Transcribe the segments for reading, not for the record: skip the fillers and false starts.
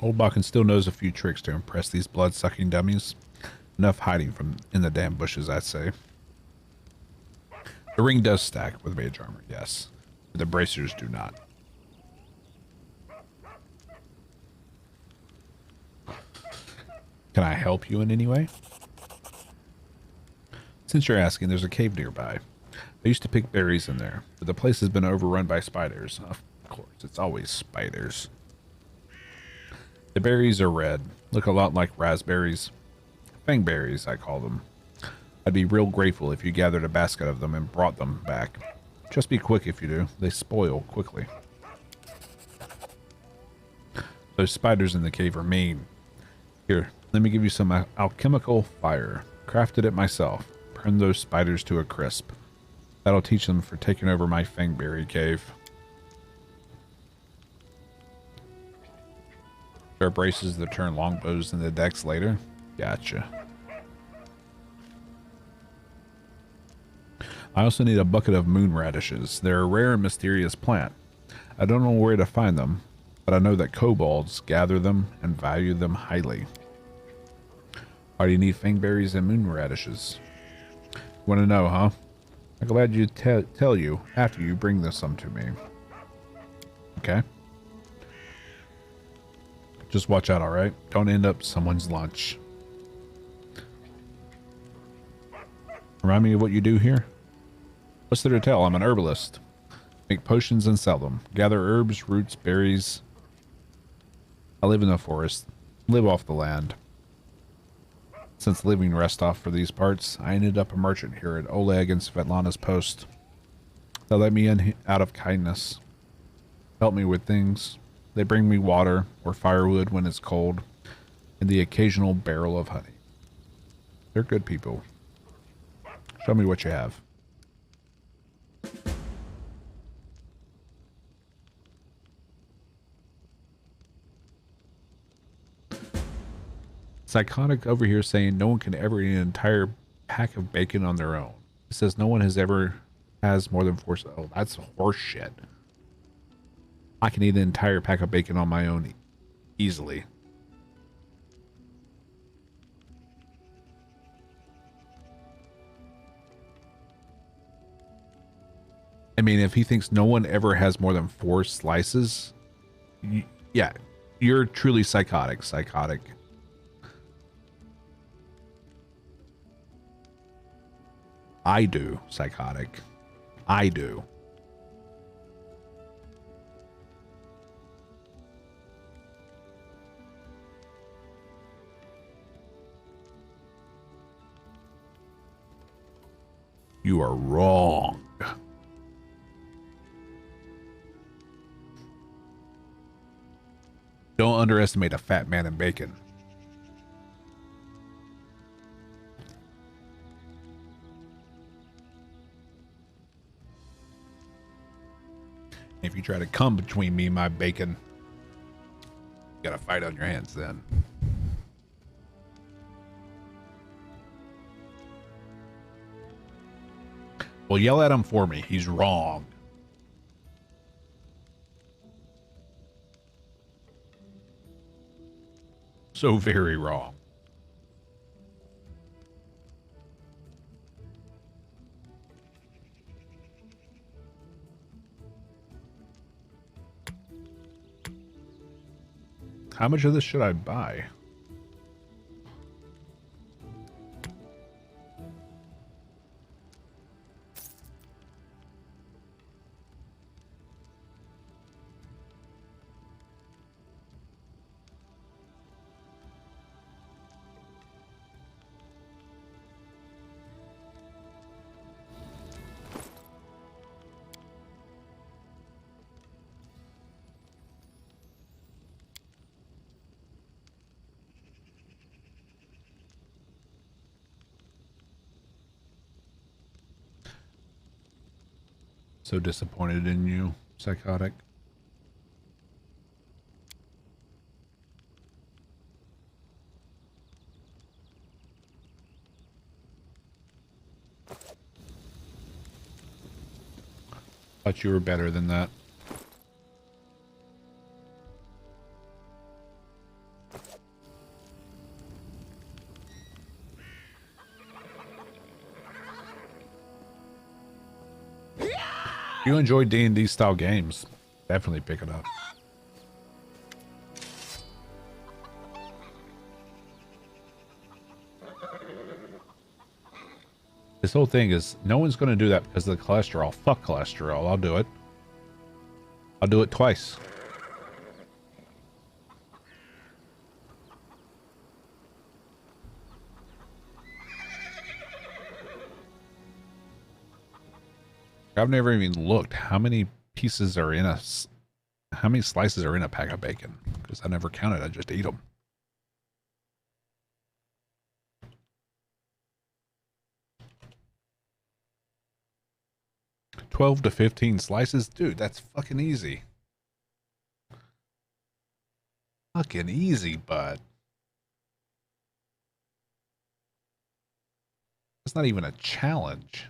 Old Bakken still knows a few tricks to impress these blood-sucking dummies. Enough hiding from in the damn bushes, I'd say. The ring does stack with mage armor, yes. But the bracers do not. Can I help you in any way? Since you're asking, there's a cave nearby. I used to pick berries in there, but the place has been overrun by spiders. Of course, it's always spiders. The berries are red, look a lot like raspberries. Fangberries, I call them. I'd be real grateful if you gathered a basket of them and brought them back. Just be quick if you do. They spoil quickly. Those spiders in the cave are mean. Here, let me give you some alchemical fire. Crafted it myself. Burn those spiders to a crisp. That'll teach them for taking over my Fangberry cave. There are braces that turn longbows into decks later. Gotcha. I also need a bucket of moon radishes. They're a rare and mysterious plant. I don't know where to find them, but I know that kobolds gather them and value them highly. Why do you need fangberries and moon radishes? Want to know, huh? I'm glad you tell you after you bring this some to me. Okay. Just watch out, alright? Don't end up someone's lunch. Remind me of what you do here? What's there to tell? I'm an herbalist. Make potions and sell them. Gather herbs, roots, berries. I live in the forest. Live off the land. Since living rest off for these parts, I ended up a merchant here at Oleg and Svetlana's post. They let me in out of kindness. Help me with things. They bring me water or firewood when it's cold, and the occasional barrel of honey. They're good people. Show me what you have. Psychotic over here saying no one can ever eat an entire pack of bacon on their own. It says no one has more than 4. Oh, that's horse shit. I can eat an entire pack of bacon on my own easily. I mean, if he thinks no one ever has more than 4 slices, yeah, you're truly psychotic. I do, psychotic. I do. You are wrong. Don't underestimate a fat man in bacon. If you try to come between me and my bacon, you got a fight on your hands then. Well, yell at him for me. He's wrong. So very wrong. How much of this should I buy? So disappointed in you, psychotic. Thought you were better than that. You enjoy D&D style games, definitely pick it up. This whole thing is, no one's going to do that because of the cholesterol. Fuck cholesterol. I'll do it. I'll do it twice. I've never even looked how many pieces are in how many slices are in a pack of bacon, because I never counted. I just eat them. $12 to 15 slices? Dude, that's fucking easy. Fucking easy, bud. It's not even a challenge.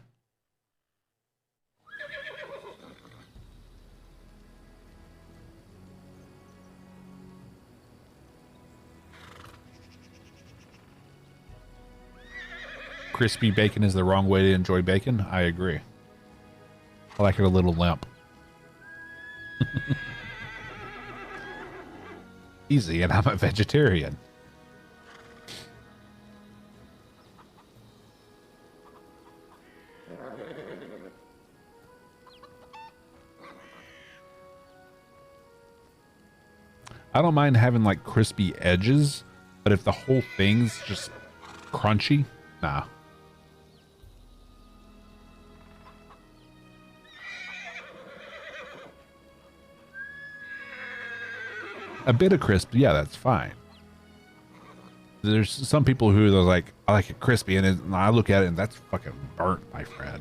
Crispy bacon is the wrong way to enjoy bacon. I agree. I like it a little limp. Easy, and I'm a vegetarian. I don't mind having like crispy edges, but if the whole thing's just crunchy, nah. A bit of crisp, yeah, that's fine. There's some people who are like, I like it crispy, and I look at it and that's fucking burnt, my friend.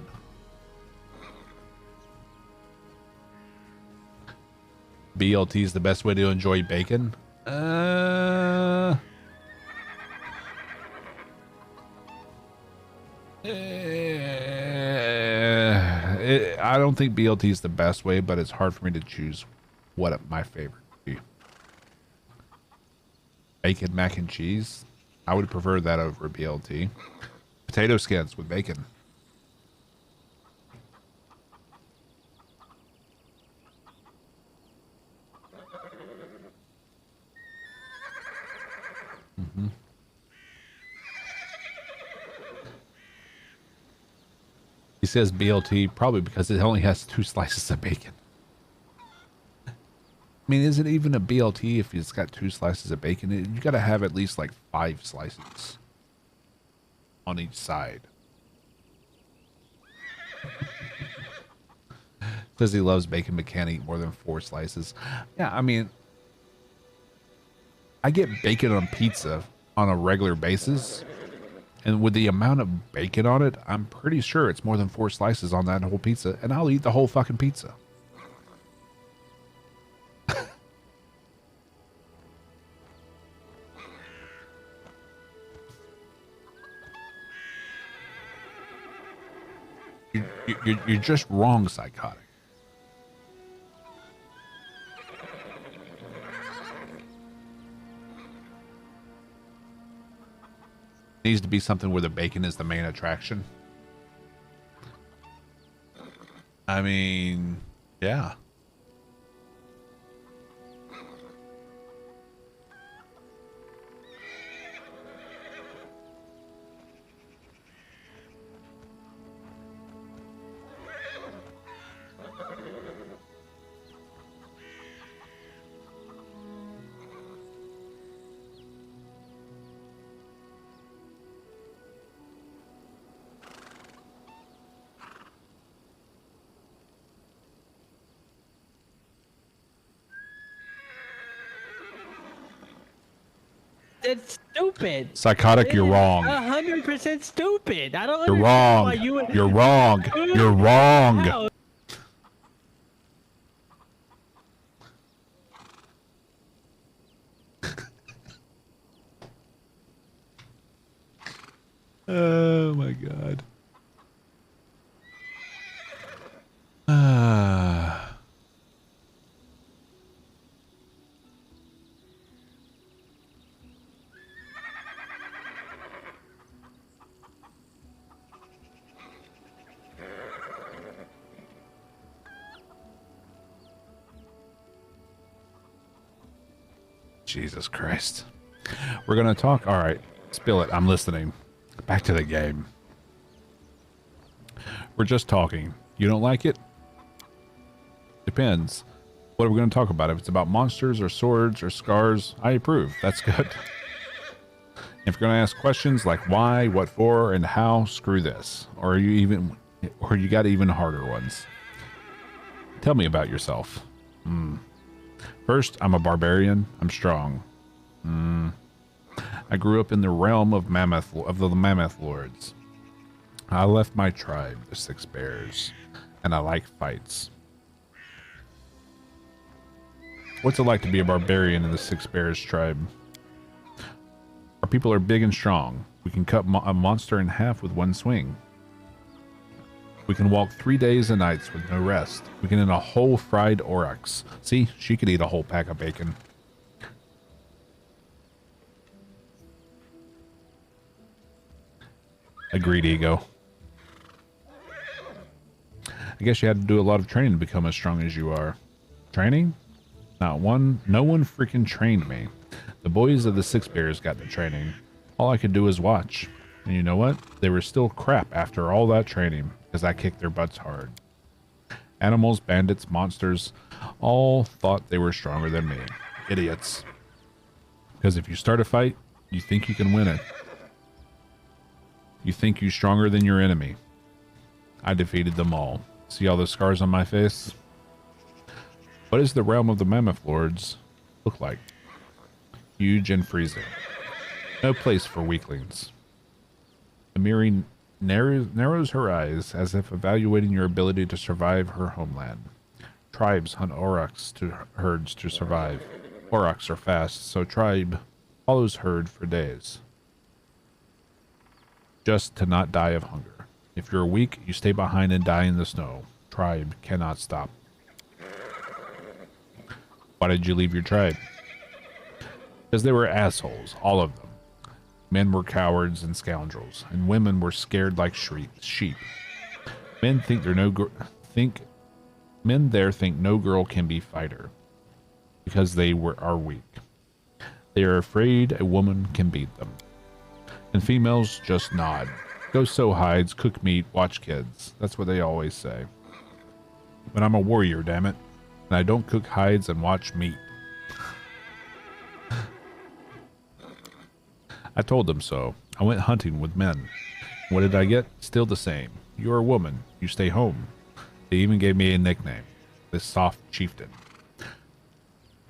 BLT is the best way to enjoy bacon. I don't think BLT is the best way, but it's hard for me to choose what my favorite would be. Bacon mac and cheese. I would prefer that over BLT. Potato skins with bacon. Mm-hmm. He says BLT probably because it only has 2 slices of bacon. I mean, is it even a BLT if it's got 2 slices of bacon? You got to have at least like 5 slices on each side. Says he loves bacon but can't eat more than 4 slices. Yeah, I mean, I get bacon on pizza on a regular basis. And with the amount of bacon on it, I'm pretty sure it's more than 4 slices on that whole pizza. And I'll eat the whole fucking pizza. You're just wrong, psychotic. Needs to be something where the bacon is the main attraction. I mean, yeah. It's stupid. Psychotic, you're wrong. 100% stupid. I don't You're understand wrong. why you would... You're wrong. You're wrong. How? Oh my god. Jesus Christ. We're going to talk. All right. Spill it. I'm listening. Back to the game. We're just talking. You don't like it? Depends. What are we going to talk about? If it's about monsters or swords or scars, I approve. That's good. If you're going to ask questions like why, what for, and how, screw this. Or you got even harder ones. Tell me about yourself. First, I'm a barbarian. I'm strong. I grew up in the realm of the Mammoth Lords. I left my tribe, the Six Bears, and I like fights. What's it like to be a barbarian in the Six Bears tribe? Our people are big and strong. We can cut a monster in half with one swing. We can walk 3 days and nights with no rest. We can eat a whole fried oryx. See, she could eat a whole pack of bacon. Agreed, ego. I guess you had to do a lot of training to become as strong as you are. Training? No one freaking trained me. The boys of the Six Bears got the training. All I could do was watch. And you know what? They were still crap after all that training, because I kicked their butts hard. Animals, bandits, monsters, all thought they were stronger than me. Idiots. Because if you start a fight, you think you can win it. You think you're stronger than your enemy. I defeated them all. See all the scars on my face? What does the realm of the Mammoth Lords look like? Huge and freezing. No place for weaklings. Amiri narrows her eyes as if evaluating your ability to survive her homeland. Tribes hunt aurochs to herds to survive. Aurochs are fast, so tribe follows herd for days. Just to not die of hunger. If you're weak, you stay behind and die in the snow. Tribe cannot stop. Why did you leave your tribe? Because they were assholes, all of them. Men were cowards and scoundrels, and women were scared like sheep. Men think men there think no girl can be fighter, because they are weak. They are afraid a woman can beat them. And females just nod. Go sew hides, cook meat, watch kids. That's what they always say. But I'm a warrior, damn it. And I don't cook hides and watch meat. I told them so. I went hunting with men. What did I get? Still the same. You're a woman. You stay home. They even gave me a nickname. The Soft Chieftain.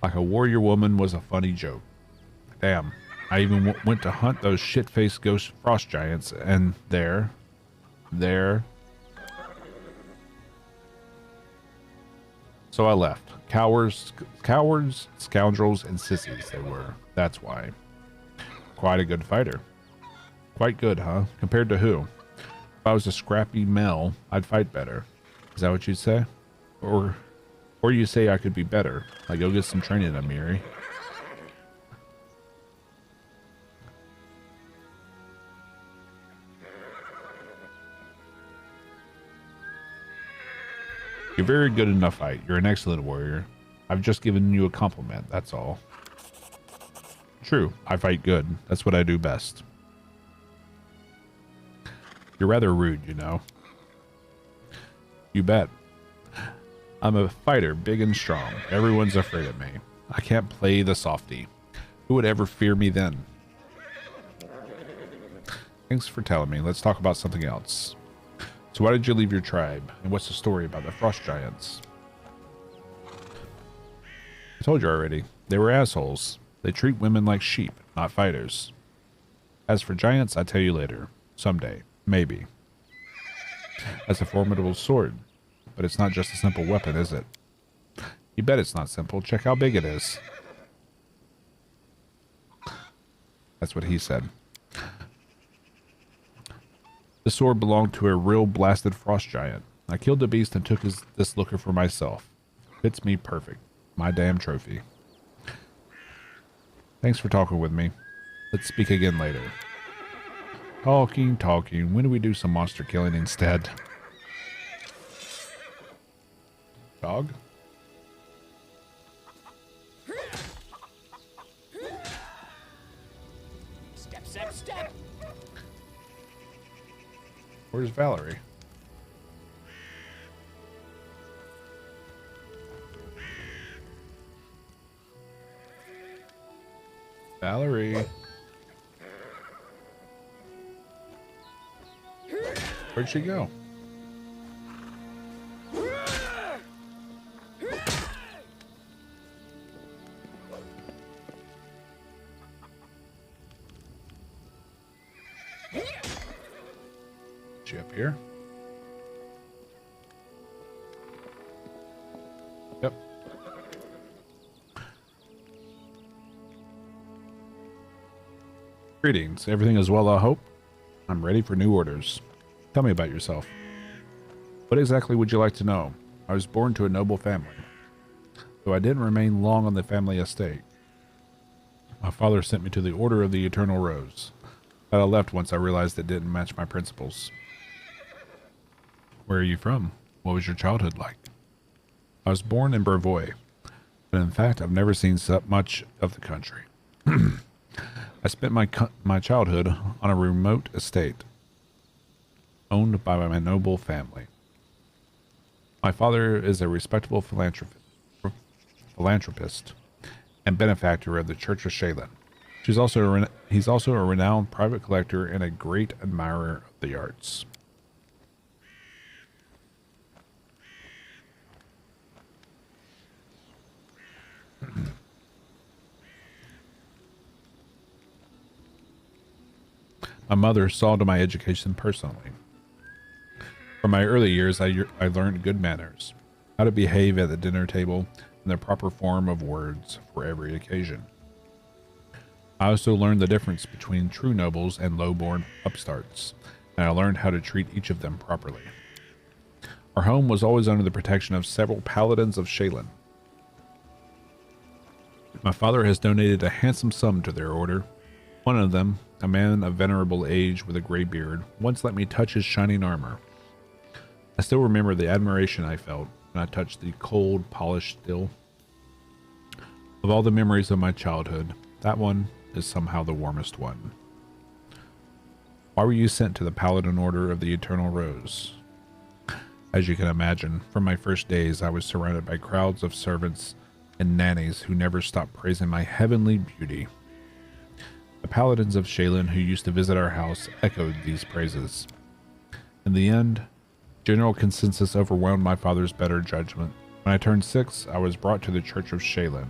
Like a warrior woman was a funny joke. Damn. I even went to hunt those shit-faced ghost frost giants, and there. So I left. Cowards, scoundrels, and sissies they were. That's why. Quite a good fighter. Quite good, huh? Compared to who? If I was a scrappy male, I'd fight better. Is that what you'd say? Or you say I could be better. Like, go get some training, Amiri. You're very good in a fight. You're an excellent warrior. I've just given you a compliment, that's all. True, I fight good. That's what I do best. You're rather rude, you know. You bet. I'm a fighter, big and strong. Everyone's afraid of me. I can't play the softy. Who would ever fear me then? Thanks for telling me. Let's talk about something else. So why did you leave your tribe? And what's the story about the frost giants? I told you already. They were assholes. They treat women like sheep, not fighters. As for giants, I'll tell you later. Someday. Maybe. That's a formidable sword. But it's not just a simple weapon, is it? You bet it's not simple. Check how big it is. That's what he said. The sword belonged to a real blasted frost giant. I killed the beast and took this looker for myself. Fits me perfect. My damn trophy. Thanks for talking with me. Let's speak again later. Talking. When do we do some monster killing instead? Dog? Step. Where's Valerie? Valerie. Where'd she go? She up here? Yep. Greetings. Everything is well, I hope? I'm ready for new orders. Tell me about yourself. What exactly would you like to know? I was born to a noble family, though I didn't remain long on the family estate. My father sent me to the Order of the Eternal Rose, but I left once I realized it didn't match my principles. Where are you from? What was your childhood like? I was born in Brevoy, but in fact I've never seen so much of the country. I spent my childhood on a remote estate owned by my noble family. My father is a respectable philanthropist and benefactor of the Church of Shaylin. He's also a renowned private collector and a great admirer of the arts. My mother saw to my education personally. From my early years, I learned good manners, how to behave at the dinner table, and the proper form of words for every occasion. I also learned the difference between true nobles and low-born upstarts, and I learned how to treat each of them properly. Our home was always under the protection of several paladins of Shaylin. My father has donated a handsome sum to their order. One of them, a man of venerable age with a gray beard, once let me touch his shining armor. I still remember the admiration I felt when I touched the cold, polished steel. Of all the memories of my childhood, that one is somehow the warmest one. Why were you sent to the Paladin Order of the Eternal Rose? As you can imagine, from my first days I was surrounded by crowds of servants and nannies who never stopped praising my heavenly beauty. The paladins of Shaylin who used to visit our house echoed these praises. In the end, general consensus overwhelmed my father's better judgment. When I turned 6, I was brought to the Church of Shaylin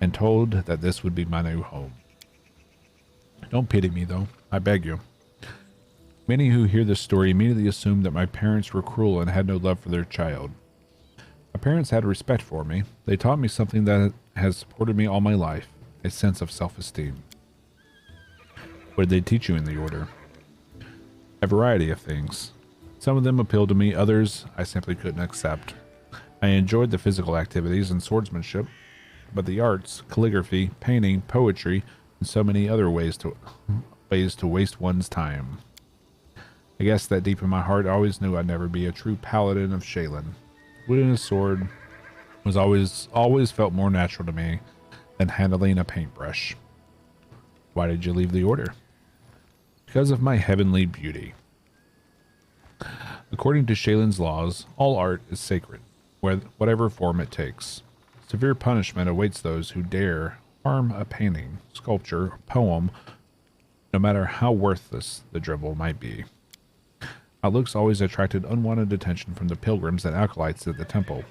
and told that this would be my new home. Don't pity me, though. I beg you. Many who hear this story immediately assume that my parents were cruel and had no love for their child. My parents had respect for me. They taught me something that has supported me all my life, a sense of self-esteem. What did they teach you in the order? A variety of things. Some of them appealed to me, others I simply couldn't accept. I enjoyed the physical activities and swordsmanship, but the arts, calligraphy, painting, poetry, and so many other ways to waste one's time. I guess that deep in my heart I always knew I'd never be a true paladin of Shaylin. Wielding a sword was always felt more natural to me than handling a paintbrush. Why did you leave the order? Because of my heavenly beauty. According to Shaylin's laws, all art is sacred, whatever form it takes. Severe punishment awaits those who dare harm a painting, sculpture, or poem, no matter how worthless the drivel might be. My looks always attracted unwanted attention from the pilgrims and acolytes at the temple.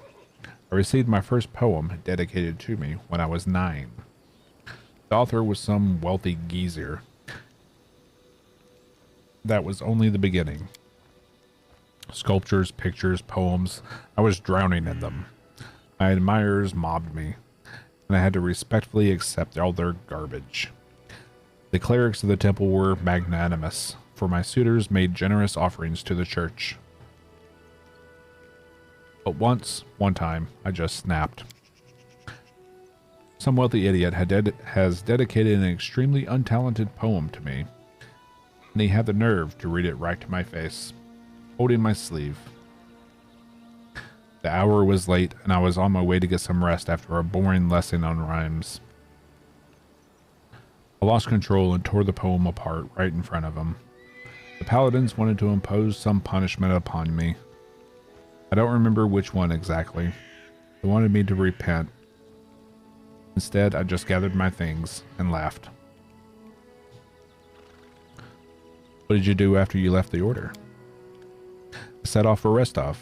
I received my first poem dedicated to me when I was 9. The author was some wealthy geezer. That was only the beginning. Sculptures, pictures, poems, I was drowning in them. My admirers mobbed me, and I had to respectfully accept all their garbage. The clerics of the temple were magnanimous, for my suitors made generous offerings to the church. But one time, I just snapped. Some wealthy idiot has dedicated an extremely untalented poem to me, and he had the nerve to read it right to my face, holding my sleeve. The hour was late, and I was on my way to get some rest after a boring lesson on rhymes. I lost control and tore the poem apart right in front of him. The paladins wanted to impose some punishment upon me. I don't remember which one exactly. They wanted me to repent. Instead, I just gathered my things and laughed. What did you do after you left the order? I set off for Restov.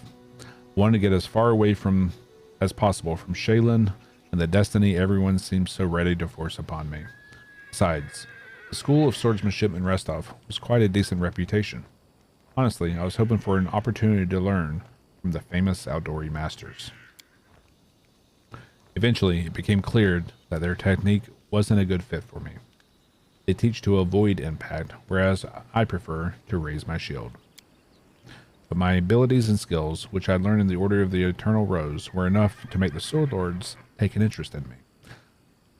Wanted to get as far away from as possible from Shaylin and the destiny everyone seems so ready to force upon me. Besides, the School of Swordsmanship in Restov was quite a decent reputation. Honestly, I was hoping for an opportunity to learn from the famous outdoorsy masters. Eventually, it became clear that their technique wasn't a good fit for me. They teach to avoid impact, whereas I prefer to raise my shield. But my abilities and skills, which I learned in the Order of the Eternal Rose, were enough to make the Sword Lords take an interest in me.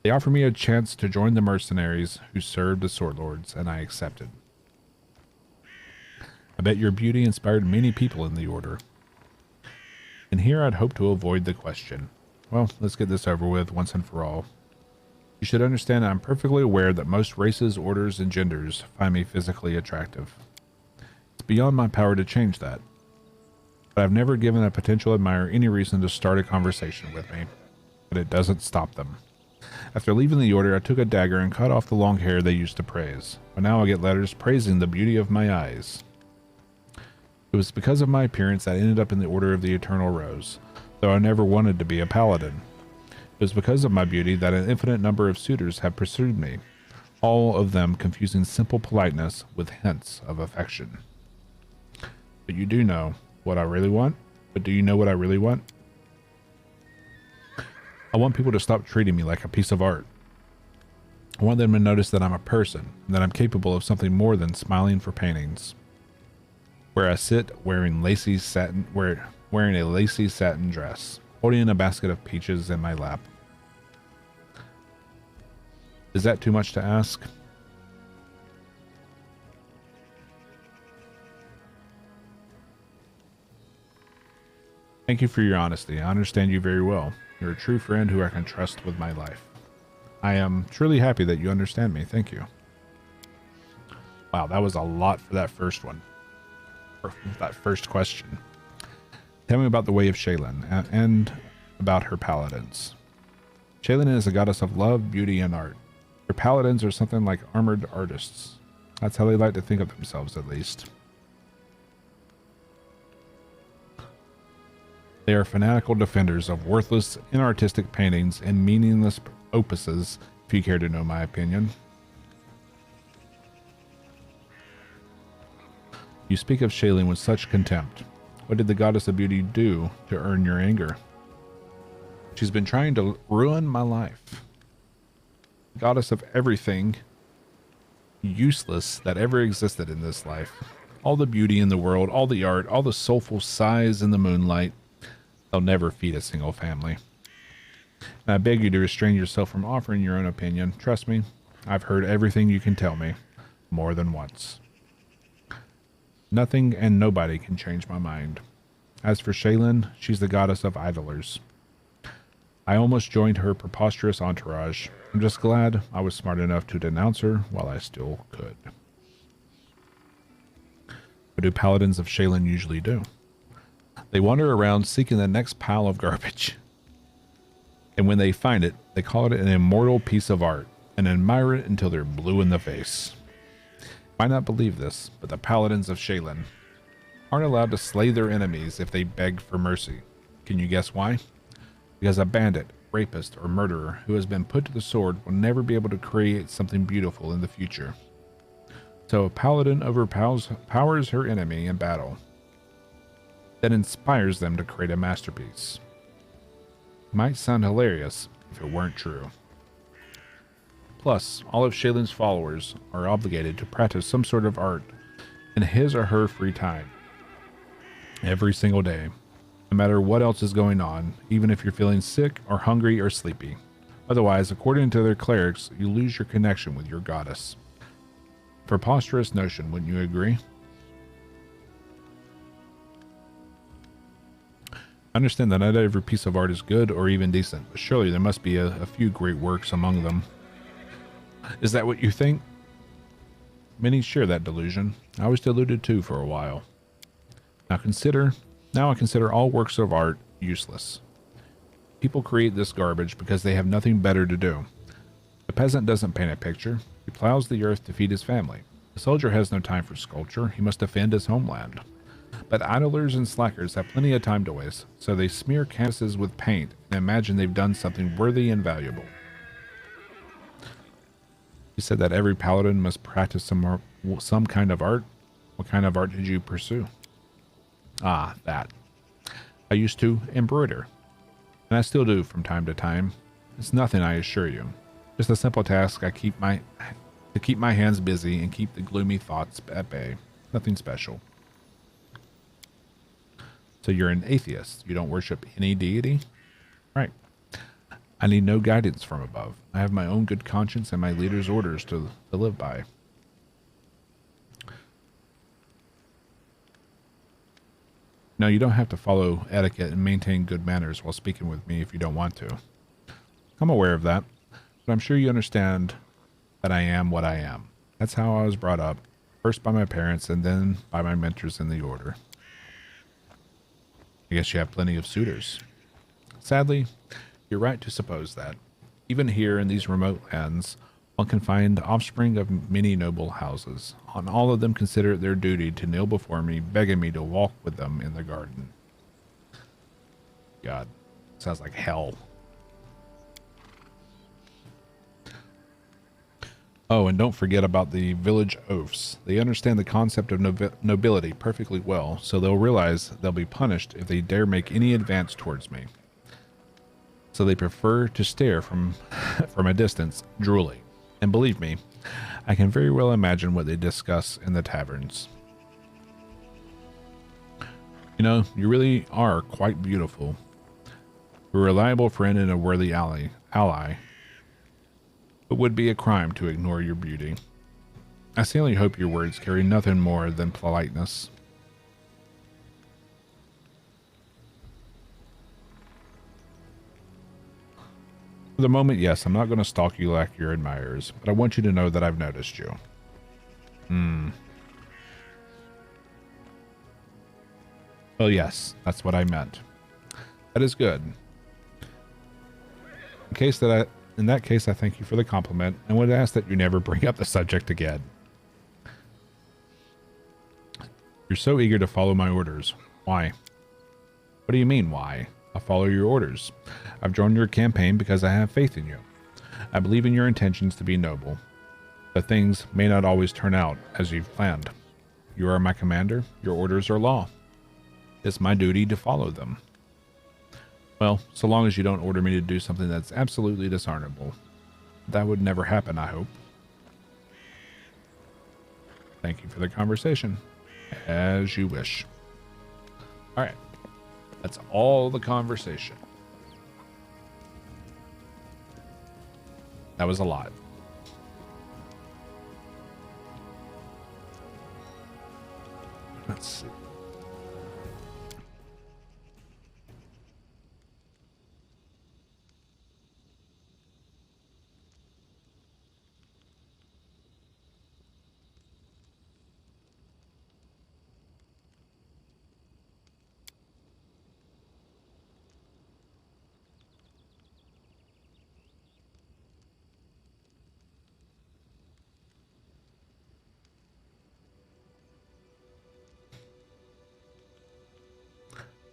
They offered me a chance to join the mercenaries who served the Sword Lords, and I accepted. I bet your beauty inspired many people in the Order. And here I'd hope to avoid the question. Well, let's get this over with once and for all. You should understand I'm perfectly aware that most races, orders, and genders find me physically attractive. It's beyond my power to change that. But I've never given a potential admirer any reason to start a conversation with me. But it doesn't stop them. After leaving the order, I took a dagger and cut off the long hair they used to praise. But now I get letters praising the beauty of my eyes. It was because of my appearance that I ended up in the Order of the Eternal Rose, though I never wanted to be a paladin. It was because of my beauty that an infinite number of suitors have pursued me, all of them confusing simple politeness with hints of affection. But you do know what I really want? But do you know what I really want? I want people to stop treating me like a piece of art. I want them to notice that I'm a person, and that I'm capable of something more than smiling for paintings. Where I sit wearing wearing a lacy satin dress, holding a basket of peaches in my lap. Is that too much to ask? Thank you for your honesty. I understand you very well. You're a true friend who I can trust with my life. I am truly happy that you understand me. Thank you. Wow, that was a lot for that first one. Or that first question. Tell me about the way of Shaylin and about her paladins. Shaylin is a goddess of love, beauty, and art. Her paladins are something like armored artists. That's how they like to think of themselves, at least. They are fanatical defenders of worthless, inartistic paintings and meaningless opuses, if you care to know my opinion. You speak of Shaylin with such contempt. What did the goddess of beauty do to earn your anger? She's been trying to ruin my life. Goddess of everything useless that ever existed in this life. All the beauty in the world, all the art, all the soulful sighs in the moonlight. They'll never feed a single family. And I beg you to restrain yourself from offering your own opinion. Trust me, I've heard everything you can tell me, more than once. Nothing and nobody can change my mind. As for Shaylin, she's the goddess of idlers. I almost joined her preposterous entourage. I'm just glad I was smart enough to denounce her while I still could. What do paladins of Shaylin usually do? They wander around seeking the next pile of garbage. And when they find it, they call it an immortal piece of art and admire it until they're blue in the face. You might not believe this, but the paladins of Shaylin aren't allowed to slay their enemies if they beg for mercy. Can you guess why? Because a bandit, rapist, or murderer who has been put to the sword will never be able to create something beautiful in the future. So a paladin overpowers her enemy in battle, that inspires them to create a masterpiece. Might sound hilarious if it weren't true. Plus, all of Shaylin's followers are obligated to practice some sort of art in his or her free time. Every single day, no matter what else is going on, even if you're feeling sick or hungry or sleepy. Otherwise, according to their clerics, you lose your connection with your goddess. Preposterous notion, wouldn't you agree? I understand that not every piece of art is good or even decent, but surely there must be a few great works among them. Is that what you think? Many share that delusion. I was deluded too for a while. Now I consider all works of art useless. People create this garbage because they have nothing better to do. The peasant doesn't paint a picture. He plows the earth to feed his family. The soldier has no time for sculpture. He must defend his homeland. But idlers and slackers have plenty of time to waste, so they smear canvases with paint and imagine they've done something worthy and valuable. You said that every paladin must practice some kind of art. What kind of art did you pursue? Ah, that. I used to embroider, and I still do from time to time. It's nothing, I assure you. Just a simple task to keep my hands busy and keep the gloomy thoughts at bay. Nothing special. So you're an atheist. You don't worship any deity? Right. I need no guidance from above. I have my own good conscience and my leader's orders to live by. No, you don't have to follow etiquette and maintain good manners while speaking with me if you don't want to. I'm aware of that, but I'm sure you understand that I am what I am. That's how I was brought up, first by my parents and then by my mentors in the order. I guess you have plenty of suitors. Sadly, you're right to suppose that. Even here in these remote lands, one can find offspring of many noble houses. On all of them consider it their duty to kneel before me, begging me to walk with them in the garden. God, sounds like hell. Oh, and don't forget about the village oafs. They understand the concept of nobility perfectly well, so they'll realize they'll be punished if they dare make any advance towards me. So they prefer to stare from a distance, drooling. And believe me, I can very well imagine what they discuss in the taverns. You know, you really are quite beautiful. A reliable friend and a worthy ally. It would be a crime to ignore your beauty. I sincerely hope your words carry nothing more than politeness. For the moment, yes, I'm not going to stalk you like your admirers, but I want you to know that I've noticed you. Well, yes, that's what I meant. That is good. In that case, I thank you for the compliment and would ask that you never bring up the subject again. You're so eager to follow my orders. Why? What do you mean, why? I'll follow your orders. I've joined your campaign because I have faith in you. I believe in your intentions to be noble, but things may not always turn out as you've planned. You are my commander. Your orders are law. It's my duty to follow them. Well, so long as you don't order me to do something that's absolutely dishonorable. That would never happen, I hope. Thank you for the conversation. As you wish. All right. That's all the conversation. That was a lot. Let's see.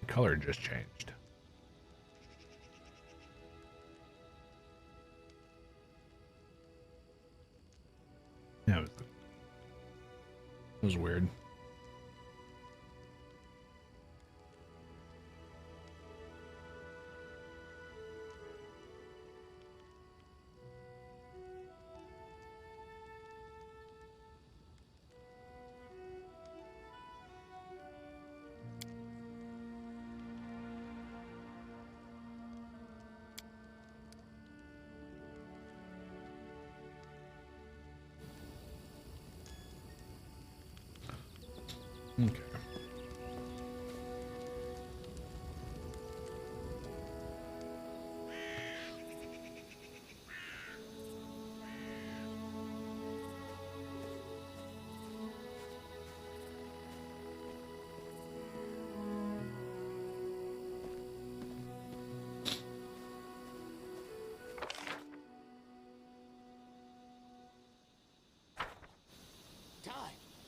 The color just changed. Yeah, it was weird. Okay.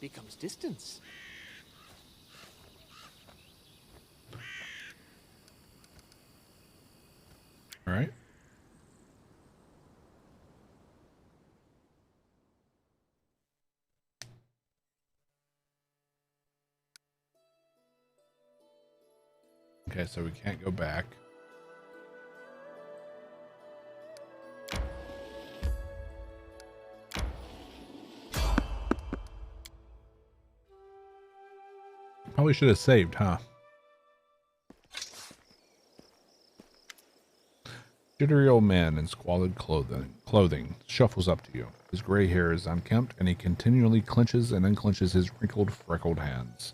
becomes distance. All right. Okay, so we can't go back. Probably should have saved, huh? Jittery old man in squalid clothing shuffles up to you. His gray hair is unkempt, and he continually clenches and unclenches his wrinkled, freckled hands.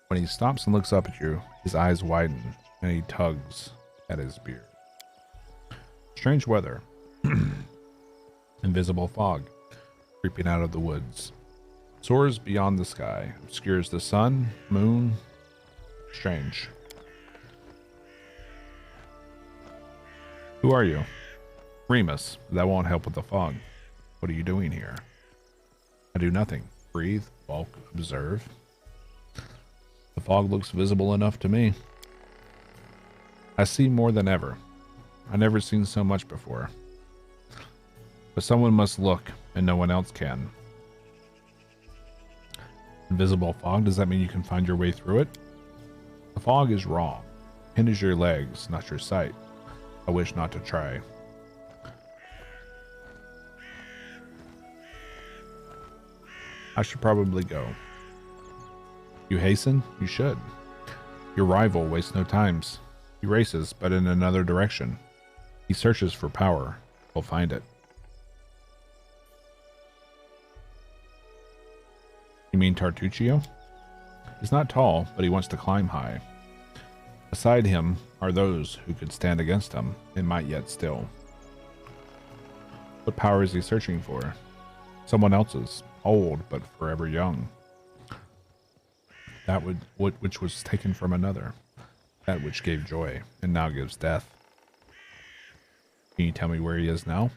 When he stops and looks up at you, his eyes widen, and he tugs at his beard. Strange weather. Invisible fog, creeping out of the woods. Soars beyond the sky, obscures the sun, moon. Strange. Who are you? Remus. That won't help with the fog. What are you doing here? I do nothing. Breathe, walk, observe. The fog looks visible enough to me. I see more than ever. I've never seen so much before. But someone must look, and no one else can. Invisible fog, does that mean you can find your way through it? The fog is wrong. Hinders your legs, not your sight. I wish not to try. I should probably go. You hasten? You should. Your rival wastes no times. He races, but in another direction. He searches for power. He'll find it. You mean Tartuccio? He's not tall, but he wants to climb high. Beside him are those who could stand against him and might yet still. What power is he searching for? Someone else's, old but forever young. That which was taken from another. That which gave joy and now gives death. Can you tell me where he is now?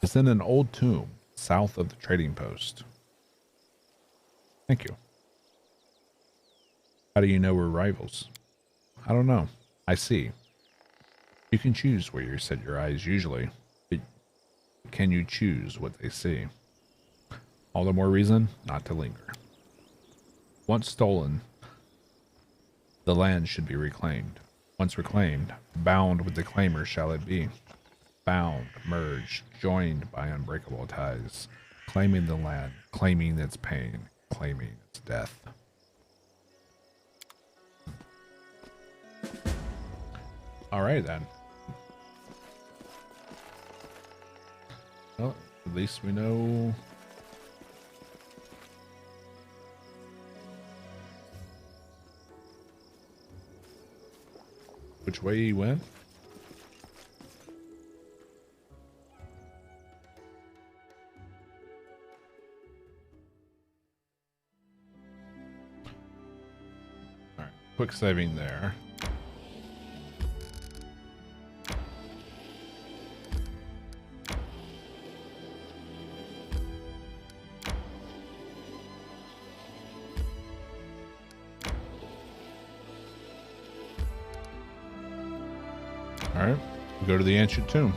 It's in an old tomb south of the trading post. Thank you. How do you know we're rivals? I don't know. I see. You can choose where you set your eyes usually. But can you choose what they see? All the more reason not to linger. Once stolen, the land should be reclaimed. Once reclaimed, bound with the claimer shall it be. Bound, merged, joined by unbreakable ties. Claiming the land, claiming its pain, claiming its death. All right, then. Well, at least we know which way he went. All right, quick saving there. All right, we go to the ancient tomb.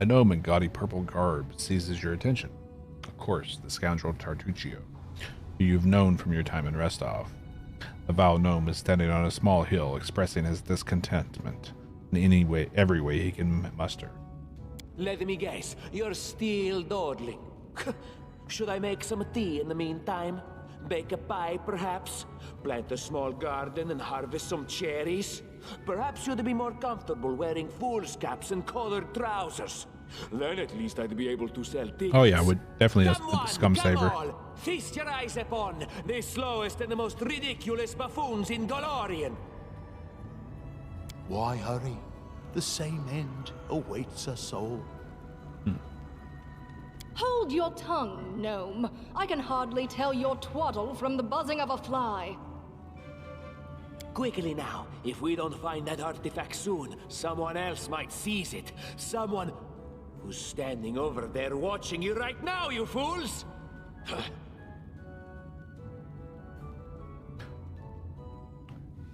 A gnome in gaudy purple garb seizes your attention. Of course, the scoundrel Tartuccio, who you've known from your time in Restov. The vile gnome is standing on a small hill, expressing his discontentment in any way, every way he can muster. Let me guess, you're still dawdling. Should I make some tea in the meantime? Bake a pie, perhaps? Plant a small garden and harvest some cherries? Perhaps you'd be more comfortable wearing fool's caps and collared trousers. Then at least I'd be able to sell tickets. Oh yeah, would definitely Come a on, scum come saver. all. Feast your eyes upon the slowest and the most ridiculous buffoons in Golarion. Why hurry? The same end awaits us all. Hold your tongue, gnome. I can hardly tell your twaddle from the buzzing of a fly. Quickly now, if we don't find that artifact soon, someone else might seize it. Someone who's standing over there watching you right now, you fools!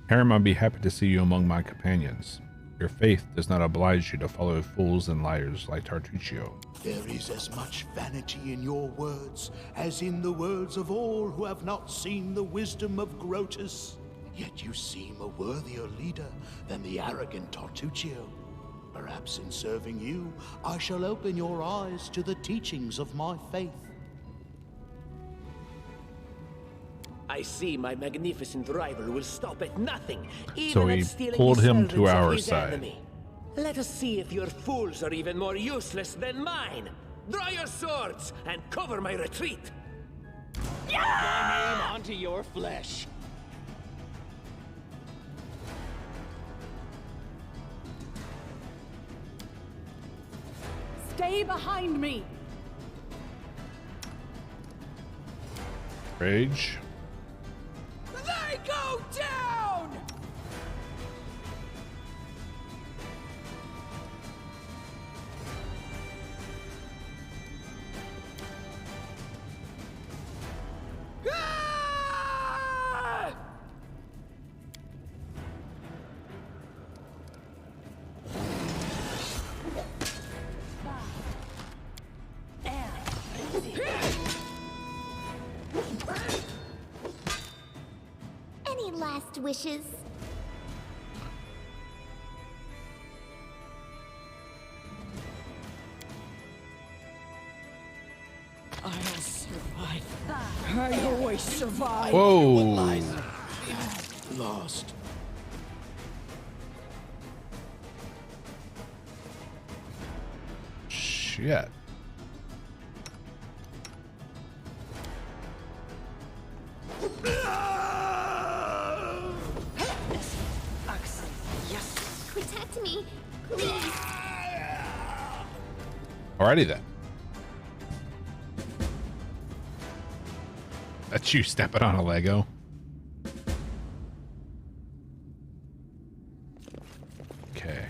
Harem, I'd be happy to see you among my companions. Your faith does not oblige you to follow fools and liars like Tartuccio. There is as much vanity in your words as in the words of all who have not seen the wisdom of Grotus. Yet you seem a worthier leader than the arrogant Tartuccio. Perhaps in serving you, I shall open your eyes to the teachings of my faith. I see my magnificent rival will stop at nothing, even So he at stealing pulled the him to servants of our his side. enemy. Let us see if your fools are even more useless than mine. Draw your swords and cover my retreat. My name onto your flesh. Stay behind me. Rage. They go down! Ah! Any last wishes? I'll survive. I always survive. Whoa. Lost. Shit. Protect me, please. Alrighty then. That's you stepping on a Lego. Okay.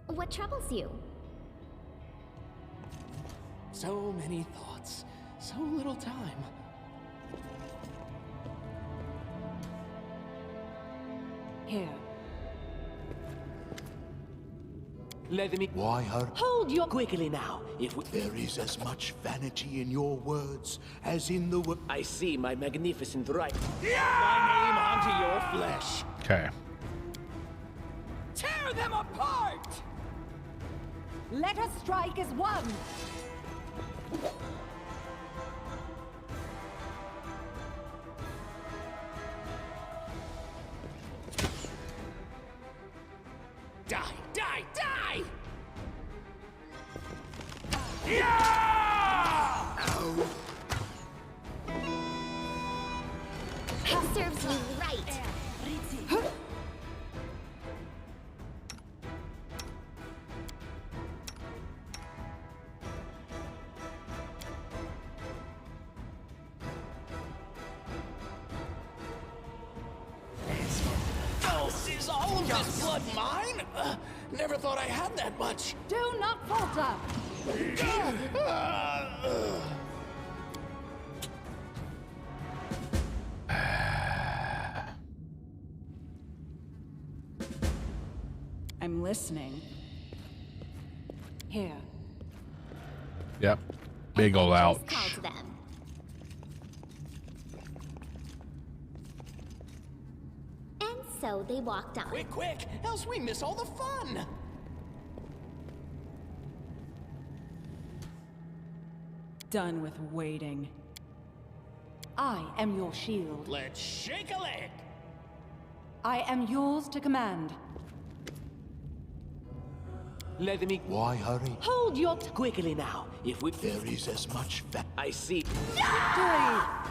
What troubles you? So many thoughts, so little time. Here. Let me Why hurry? Hold your... quickly now. If we There is as much vanity in your words as in the wo- I see my magnificent right. My name onto your flesh. Okay. Tear them apart! Let us strike as one. Die, die, die! Serves you right. Is blood mine? Never thought I had that much. Do not falter! I'm listening. Here. Yep. Big ol' ouch. Just call to them. And so they walked on. Quick, quick, else we miss all the fun. Done with waiting. I am your shield. Let's shake a leg. I am yours to command. Let me Why hurry? Hold your quickly now. If we There is as much I see. Victory!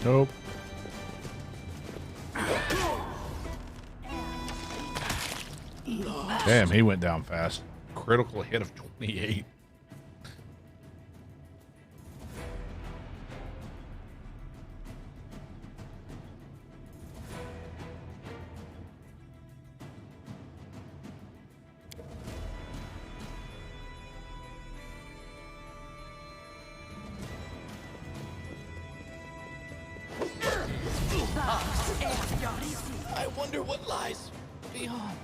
Nope. Damn, he went down fast. Critical hit of 28. I wonder what lies beyond.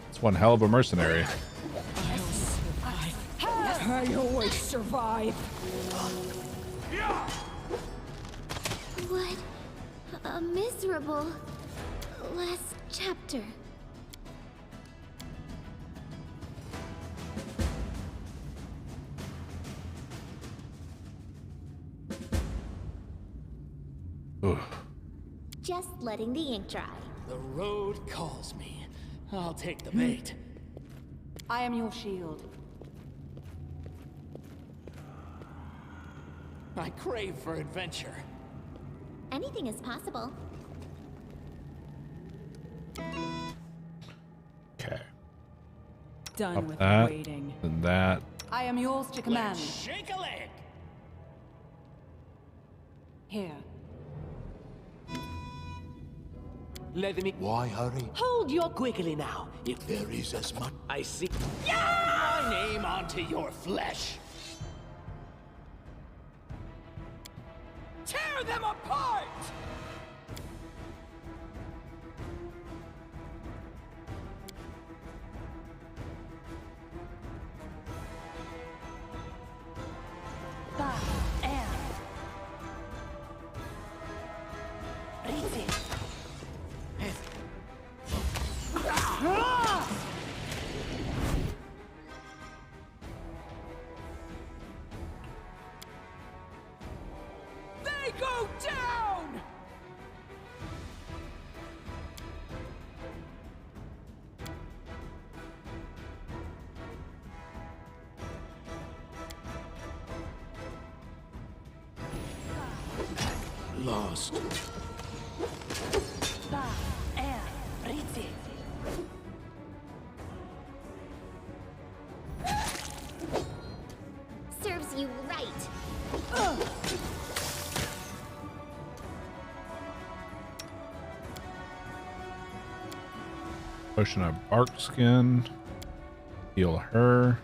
It's one hell of a mercenary. I always survive. What a miserable last chapter. Ugh. Just letting the ink dry. The road calls me. I'll take the bait. I am your shield. I crave for adventure. Anything is possible. Okay. Done Up with that. waiting. And that. I am yours to command. Let's shake a leg. Here. Let me Why hurry? hold your quickly now. If There is as much. I see. My name onto your flesh. Tear them apart! They go down! Lost. Serves you right. Potion of bark skin. Heal her.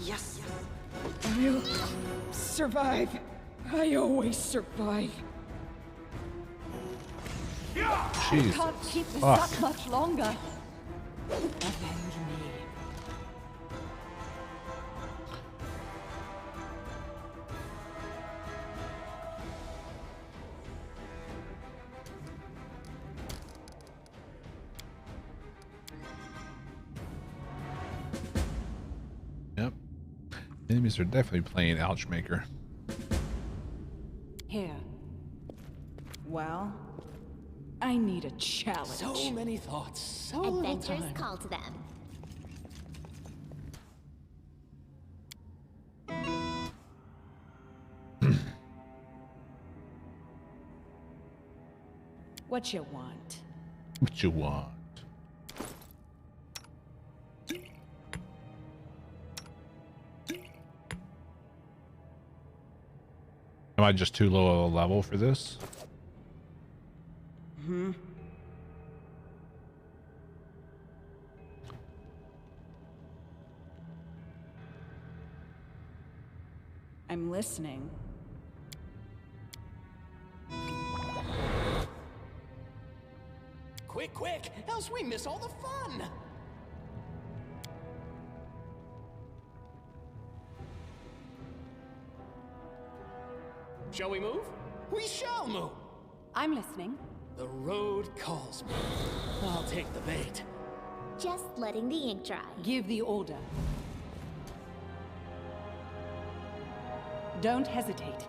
Yes. I'll survive. I always survive. Jeez. Can't keep this Fuck. up much longer. Avenge me. Enemies are definitely playing Ouchmaker. Here. Well, I need a challenge. So many thoughts, so little Adventures time. call to them. What you want? What you want? Am I just too low of a level for this? I'm listening. Quick, quick, else we miss all the fun. Shall we move? We shall move. I'm listening. The road calls me. I'll take the bait. Just letting the ink dry. Give the order. Don't hesitate.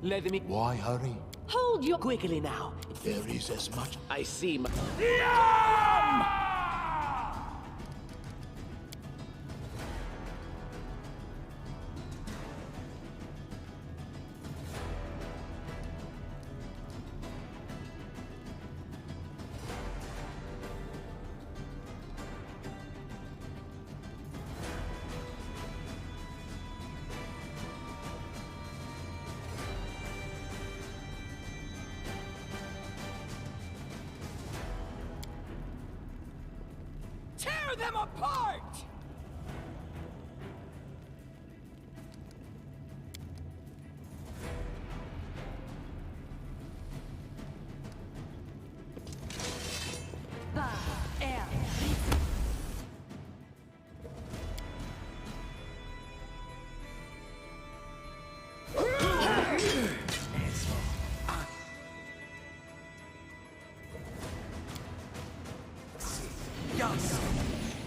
Let me Why hurry? hold you quickly now. There is as much. I see my... Tear them apart!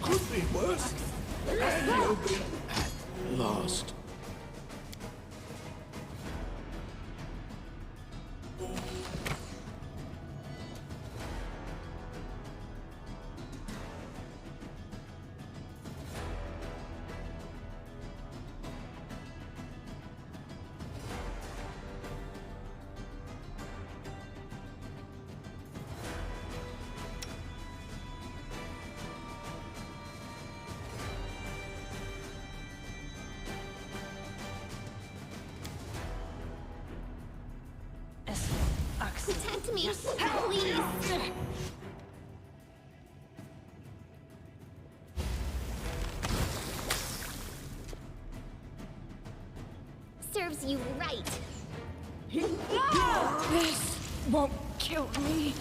Could be worse. And you'll be at last. Protect me, please. Serves you right. This won't kill me.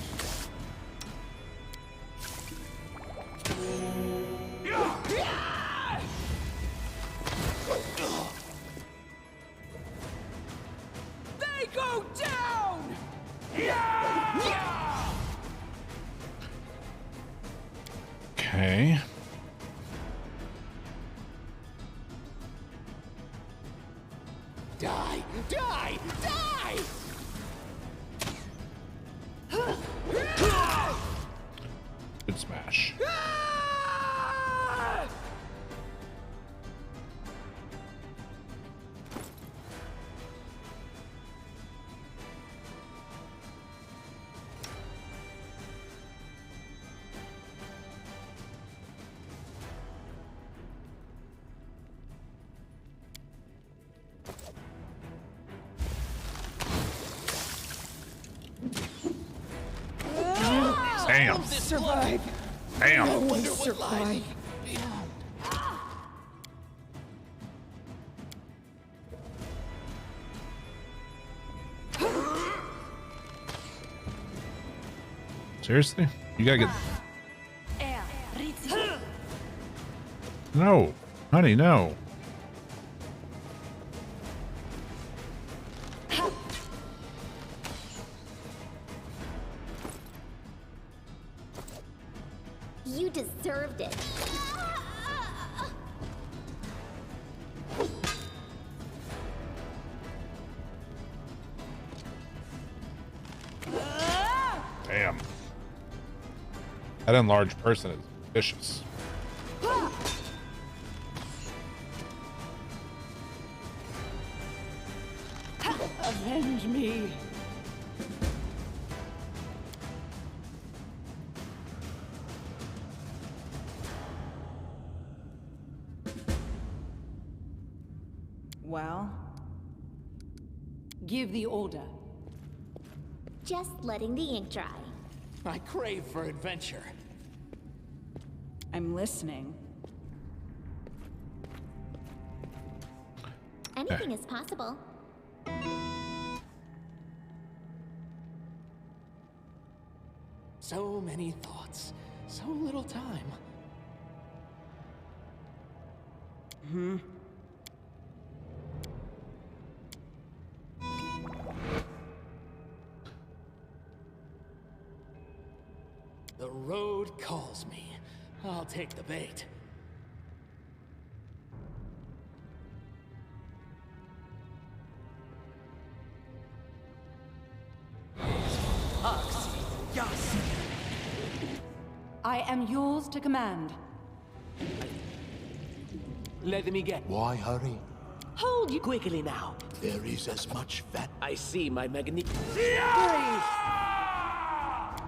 They go down! Okay. Die! Die! Die! Good smash. Ah! Damn. Survive. Damn. Always survive. Seriously? You gotta get... No. Honey, no. You deserved it. That enlarged person is vicious. Avenge me. Well, give the order. Just letting the ink dry. I crave for adventure. I'm listening. Anything is possible. So many thoughts, so little time. The road calls me. I'll take the bait. I am yours to command. Let me get. Why hurry? Hold you quickly now. There is as much fat. I see my magnificent.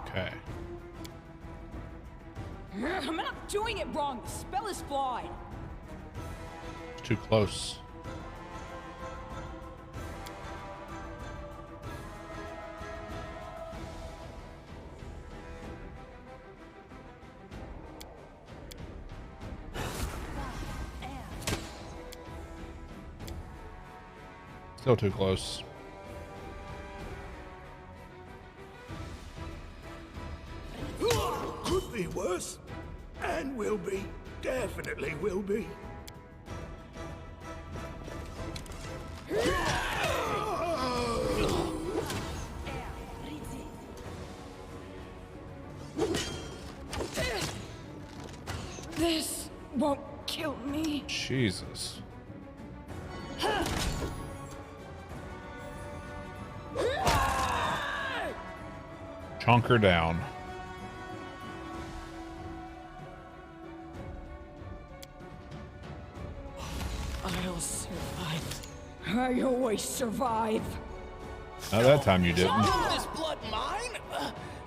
Okay. I'm not doing it wrong. The spell is flawed. It's too close. Still too close. Could be worse. And will be. Definitely will be. This won't kill me. Jesus. Chunk her down. I'll survive. I always survive. Not that time you didn't. This blood mine?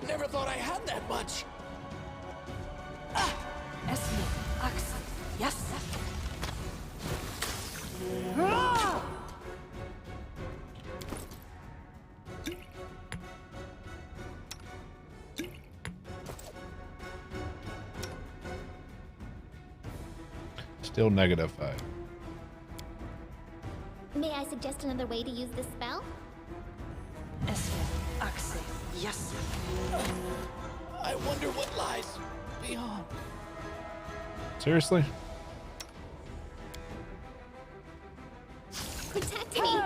Never thought I had that much. Esme, Ax, yes. Still -5. May I suggest another way to use this spell? Esme, Ax, yes. I wonder what lies beyond. Seriously? Protect me,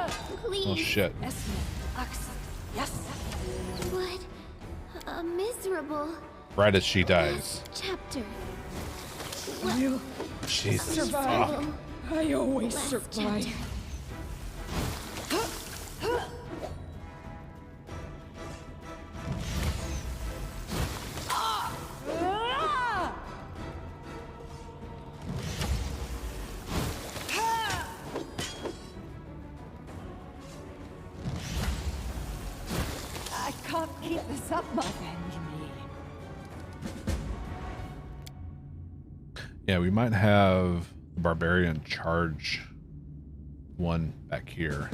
please. Oh shit. Esme, Ax, yes. What a miserable Right as she dies. chapter. You Jesus. survive. Fuck. I always Last survive. chapter. I can't keep this up, my avenge me. Yeah, we might have the barbarian charge one back here.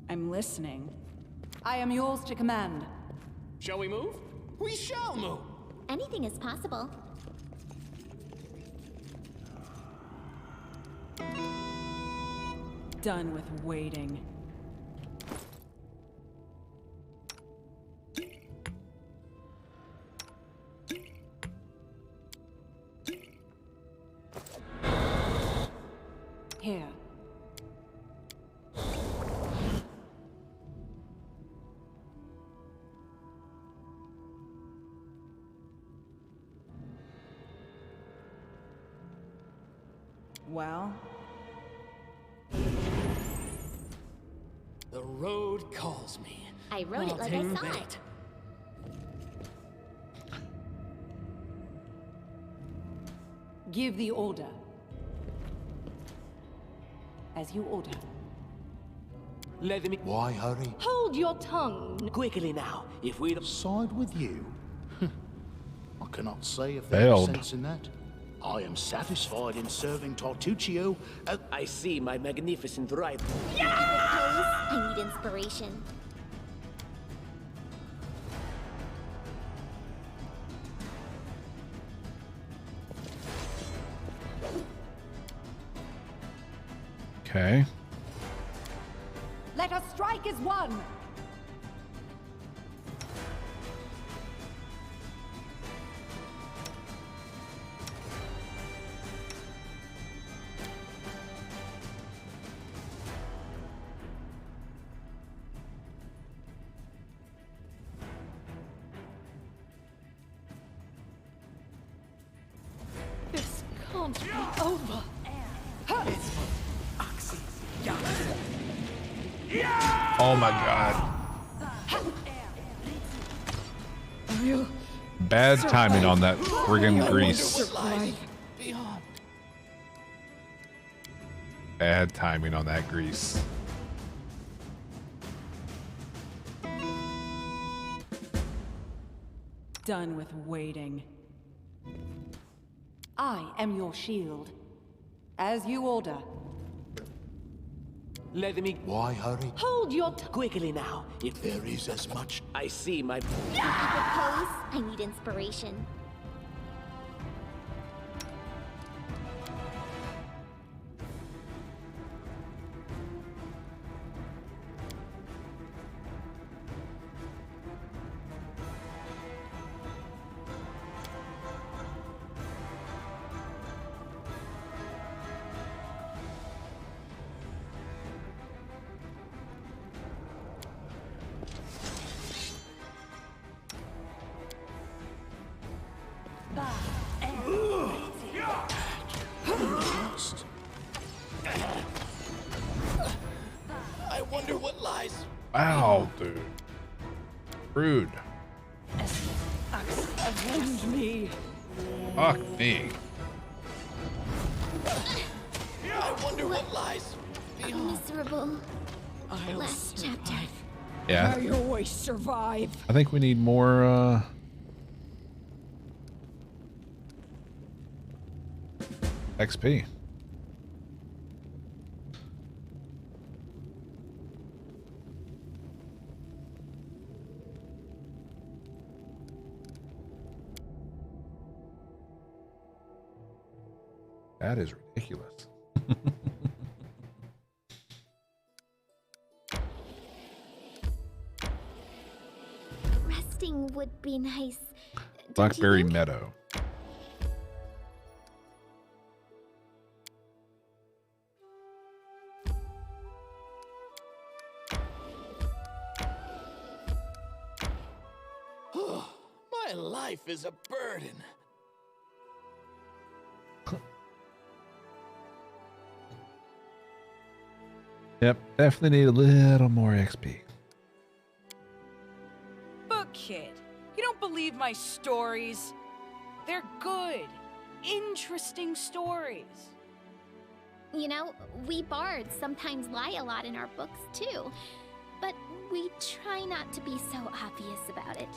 I'm listening. I am yours to command. Shall we move? We shall move. Anything is possible. Done with waiting. Here. Well, The road calls me. I wrote it I'll like take I the saw bait. it. Give the order. As you order. Let me... Why hurry? Hold your tongue. Quickly now, if we don't... Side with you? I cannot say if Failed. there's sense in that. I am satisfied in serving Tartuccio. I see my magnificent rival. Pose, I need inspiration. Okay. Let us strike as one! This can't be over. Oh my god. Bad timing on that friggin' grease. Bad timing on that grease. Done with waiting. I am your shield. As you order. Let me... Why hurry? Hold your Quickly now, if There is as much. I see my... Pose, I need inspiration. I wonder what lies... Wow, dude. Rude. Avenge me! Fuck me. I wonder what lies... Miserable. Last chapter. Yeah. I always survive. I think we need more, XP. That is ridiculous. Resting would be nice. Don't you Blackberry think? Meadow. My life is a burden. Yep, definitely need a little more XP. But kid, you don't believe my stories? They're good, interesting stories. You know, we bards sometimes lie a lot in our books too. But we try not to be so obvious about it.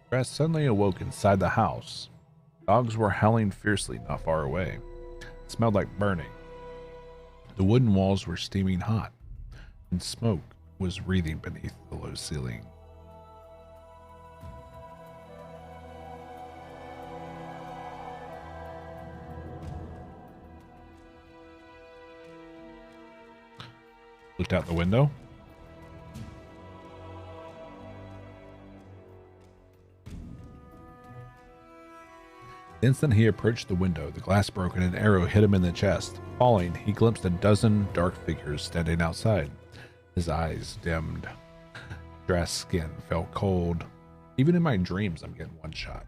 Drast suddenly awoke inside the house. Dogs were howling fiercely not far away. It smelled like burning. The wooden walls were steaming hot, and smoke was wreathing beneath the low ceiling. Looked out the window. The instant he approached the window, the glass broke and an arrow hit him in the chest. Falling, he glimpsed a dozen dark figures standing outside. His eyes dimmed. Drast's skin felt cold. Even in my dreams, I'm getting one shot.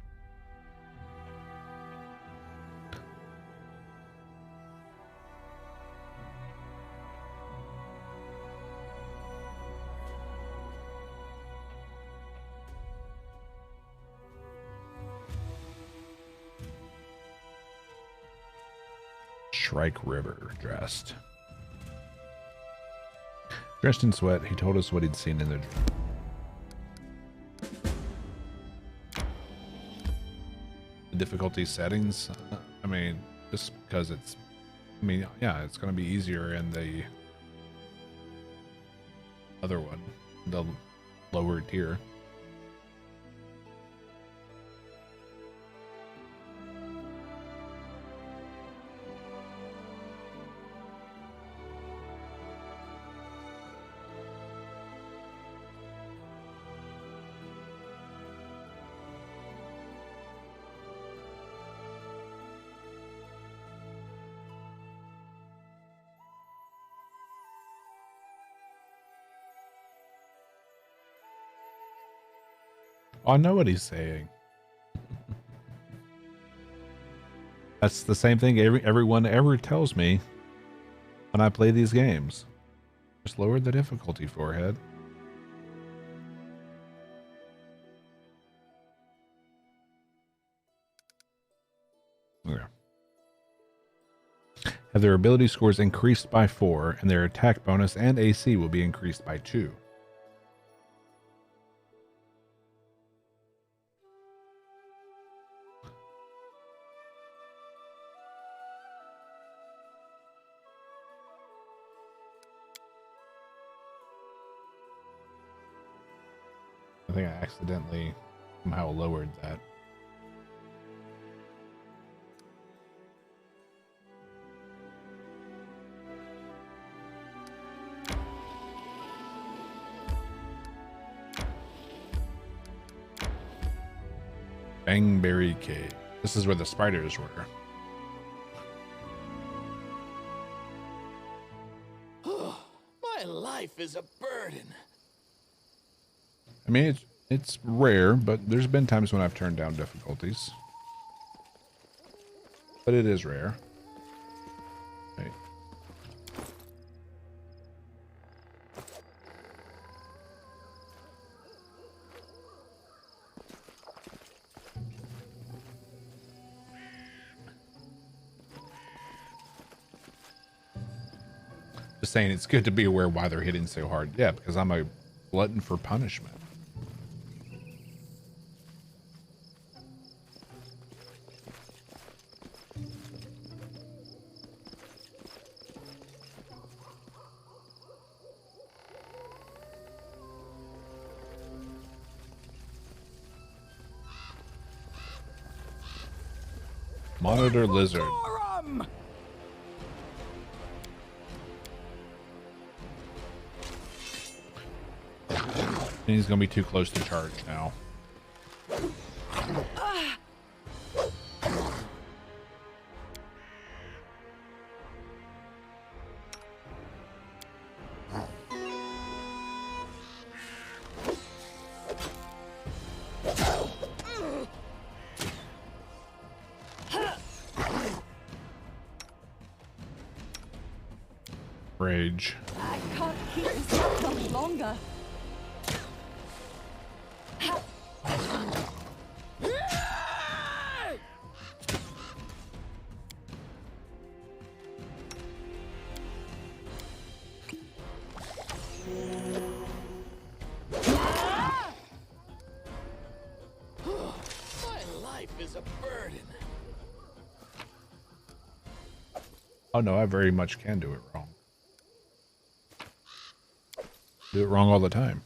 Shrike River, Drast. Dressed in sweat, he told us what he'd seen in the dream. The difficulty settings, I mean, just because it's, I mean, yeah, it's going to be easier in the other one, the lower tier. I know what he's saying. That's the same thing everyone ever tells me when I play these games. Just lower the difficulty, forehead. Okay. Have their ability scores increased by 4, and their attack bonus and AC will be increased by 2. I think I accidentally somehow lowered that. Bangberry Cave. This is where the spiders were. My life is a burden. I mean, it's rare, but there's been times when I've turned down difficulties. But it is rare. Right. Just saying, it's good to be aware why they're hitting so hard. Yeah, because I'm a glutton for punishment. Monitor lizard. And he's gonna be too close to charge now. Rage. I can't keep this up much longer. Oh no, I very much can do it wrong. Do it wrong all the time.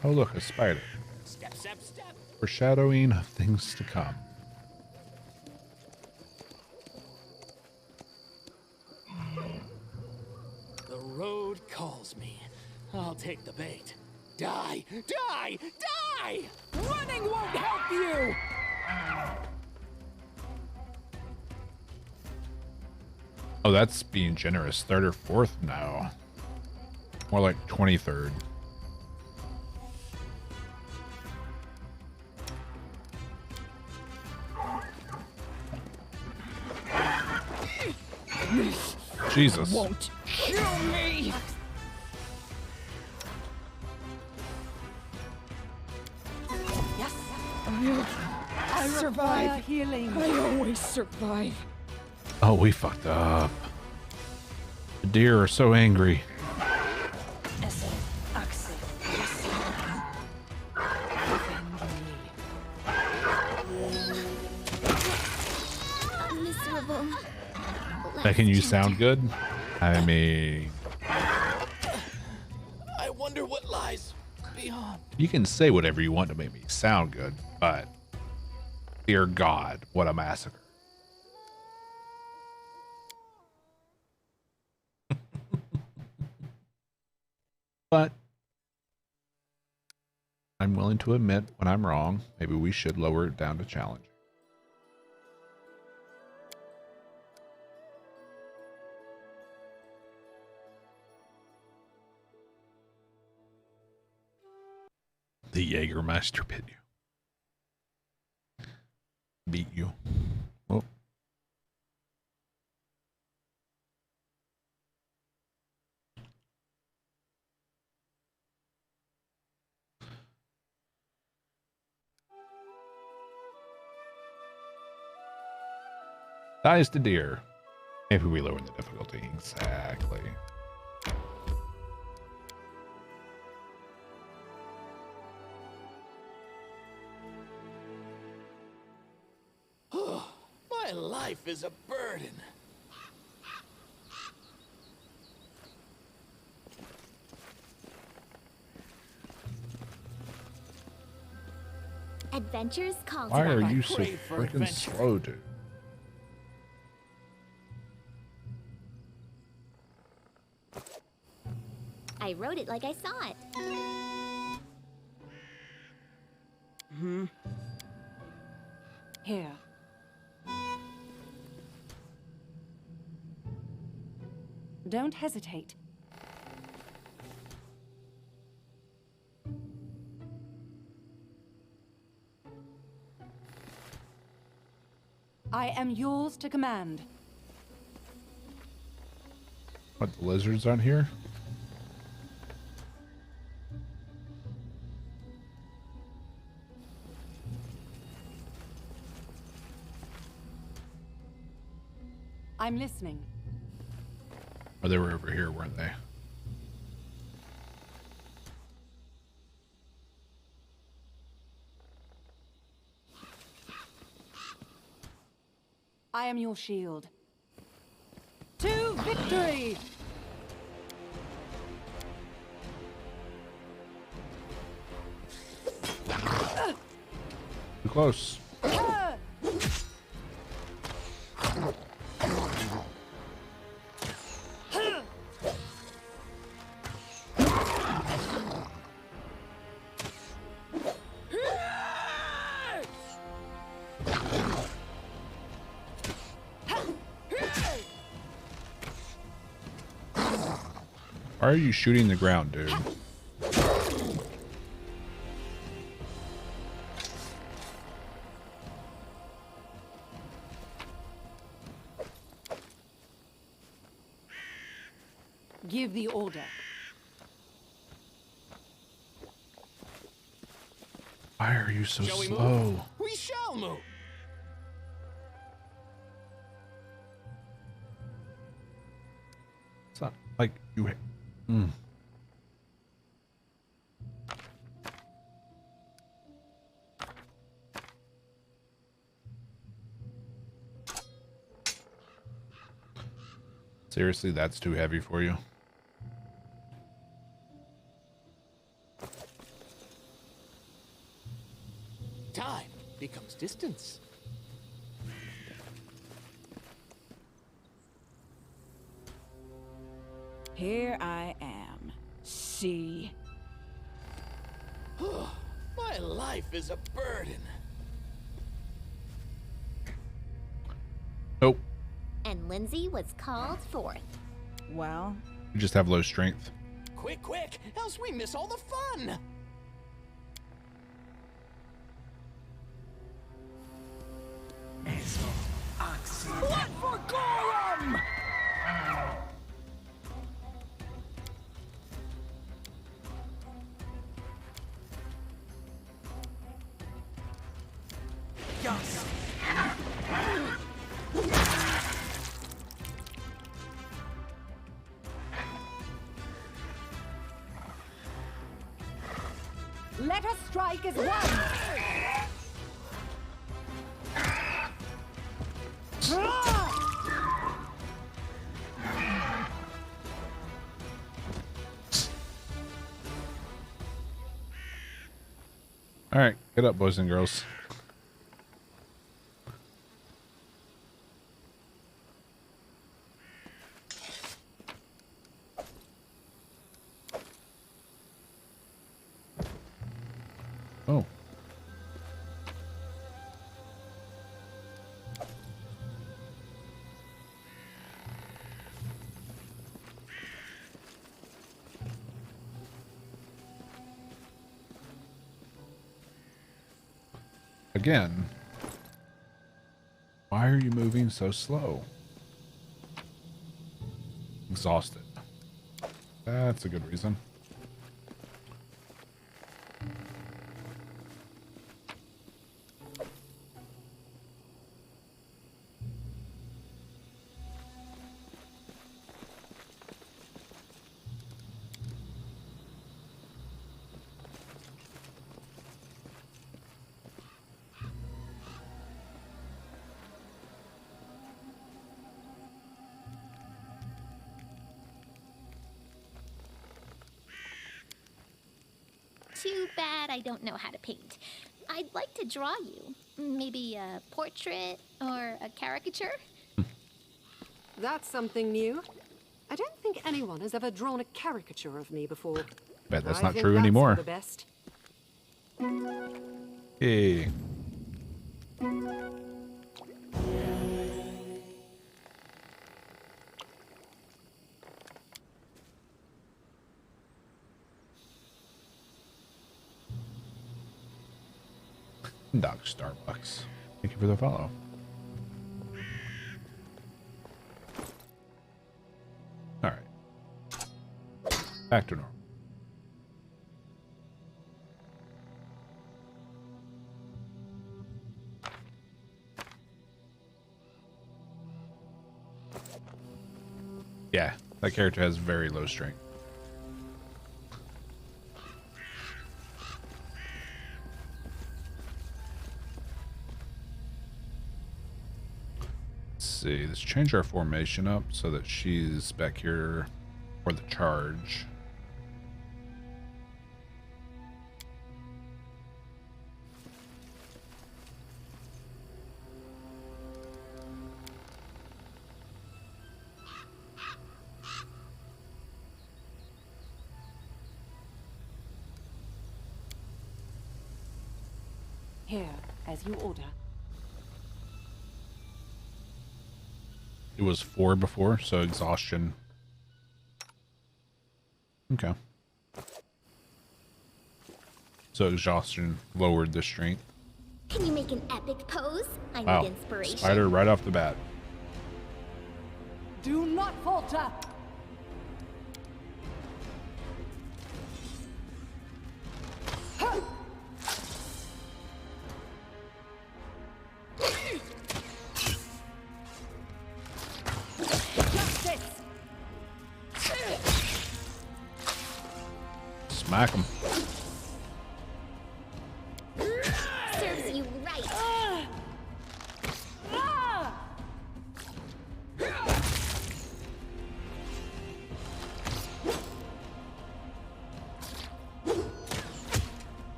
Oh look, a spider. Step, step, step. Foreshadowing of things to come. The road calls me. I'll take the bait. Die! Die! Die! Running won't help you! Oh, that's being generous. 3rd or 4th now. More like 23rd. Jesus. Won't kill me. Yes. I survive. Healing. I always survive. Oh, we fucked up. The deer are so angry. Miserable. Making you sound good? I mean, I wonder what lies beyond. you can say whatever you want to make me sound good, but dear God, what a massacre. But I'm willing to admit when I'm wrong. Maybe we should lower it down to challenge. The Jägermeister pit you. Beat you. Oh. Dies the deer. Maybe we lower the difficulty. Exactly. My life is a burden. Adventures call to Why them. are you so crave for freaking adventure. slow, dude? I wrote it like I saw it. Here. Don't hesitate. I am yours to command. What, the lizards on here? I'm listening. Oh, they were over here, weren't they? I am your shield. To victory! Too close. Why are you shooting the ground, dude? Give the order. Why are you so Shall we slow? move? We shall move. It's not like you. Seriously, that's too heavy for you. Time becomes distance. Here I am. See. My life is a burden. Nope. And Lindsay was called forth. Well, You just have low strength. Quick, quick, else we miss all the fun. Blood for Gorham! dust. Let us strike as one! All right, get up, boys and girls. Oh. Again, why are you moving so slow? Exhausted. That's a good reason. Too bad I don't know how to paint. I'd like to draw you. Maybe a portrait or a caricature? That's something new. I don't think anyone has ever drawn a caricature of me before. Bet that's I not think true that's anymore. for the best. Hey. Doc Starbucks. Thank you for the follow. All right. Back to normal. Yeah, that character has very low strength. See, let's change our formation up so that she's back here for the charge. Here, as you order. It was 4 before, so exhaustion. Okay. So exhaustion lowered the strength. Can you make an epic pose? I Wow. need inspiration. Spider right off the bat. Do not falter! Smack him. Serves you right.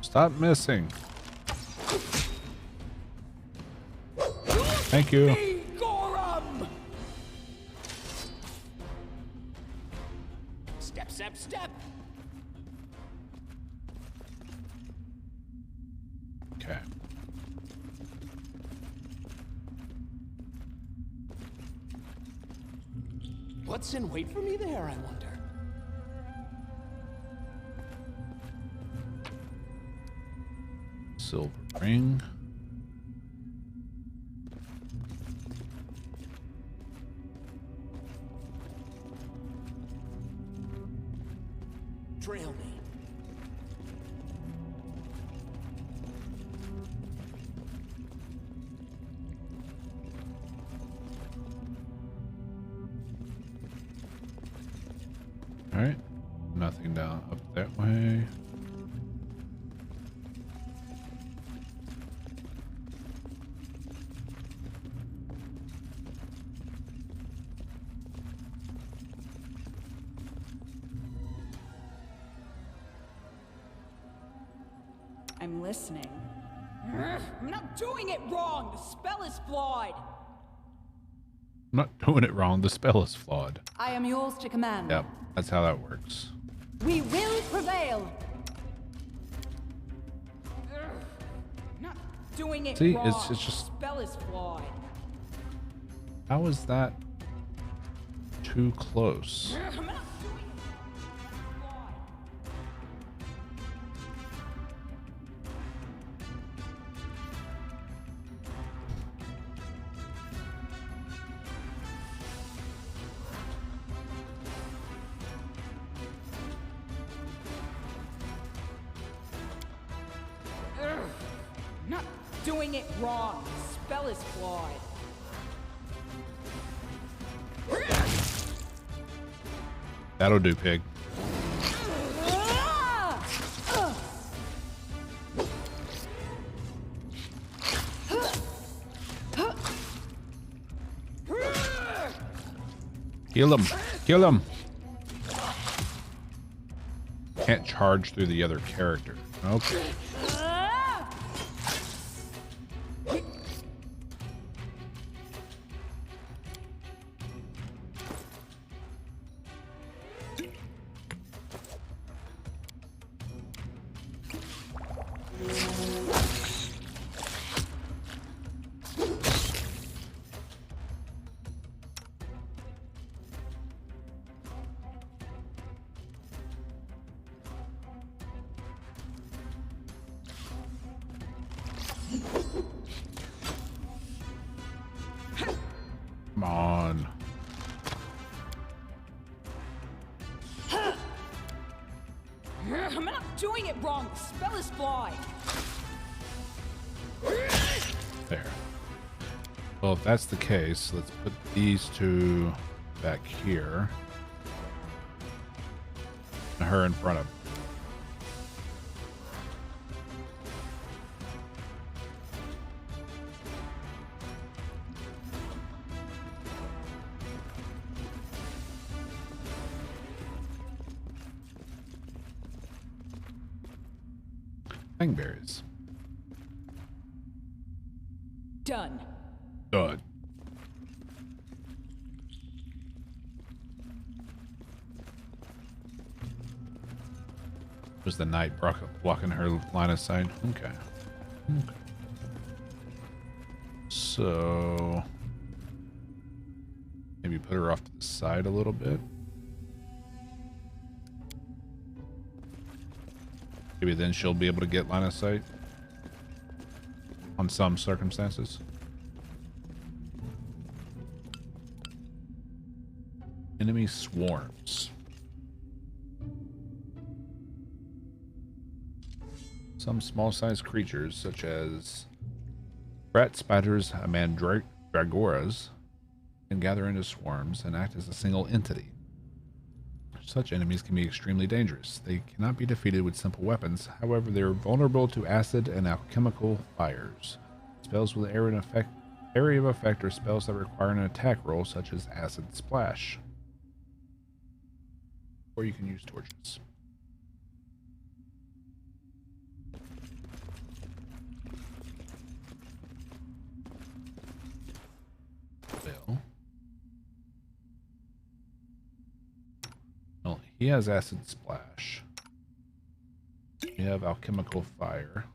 Stop missing. Thank you. Step, step, step. Okay. What's in wait for me there, I wonder? Silver ring. Trail me. nothing down up that way. I'm listening. I'm not doing it wrong. The spell is flawed. I'm not doing it wrong. The spell is flawed. I am yours to command. Yep, that's how that works. We will prevail. I'm not doing it See, wrong. it's just The spell is flawed. How is that too close? I'm not doing it. I'm not doing it wrong. The spell is flawed. That'll do, pig. Kill him. Kill him. Can't charge through the other character. Okay. Come on. I'm not doing it wrong. The spell is flawed. There. Well, if that's the case, let's put these two back here. And her in front of. Berries. Done. Done. Was the knight blocking her line of sight? Okay. Okay. So maybe put her off to the side a little bit. Maybe then she'll be able to get line of sight on some circumstances. Enemy swarms. Some small-sized creatures, such as rat spiders, mandragoras, can gather into swarms and act as a single entity. Such enemies can be extremely dangerous. They cannot be defeated with simple weapons. However, they are vulnerable to acid and alchemical fires. Spells with area of effect are spells that require an attack roll, such as Acid Splash. Or you can use torches. Well, he has Acid Splash. We have Alchemical Fire.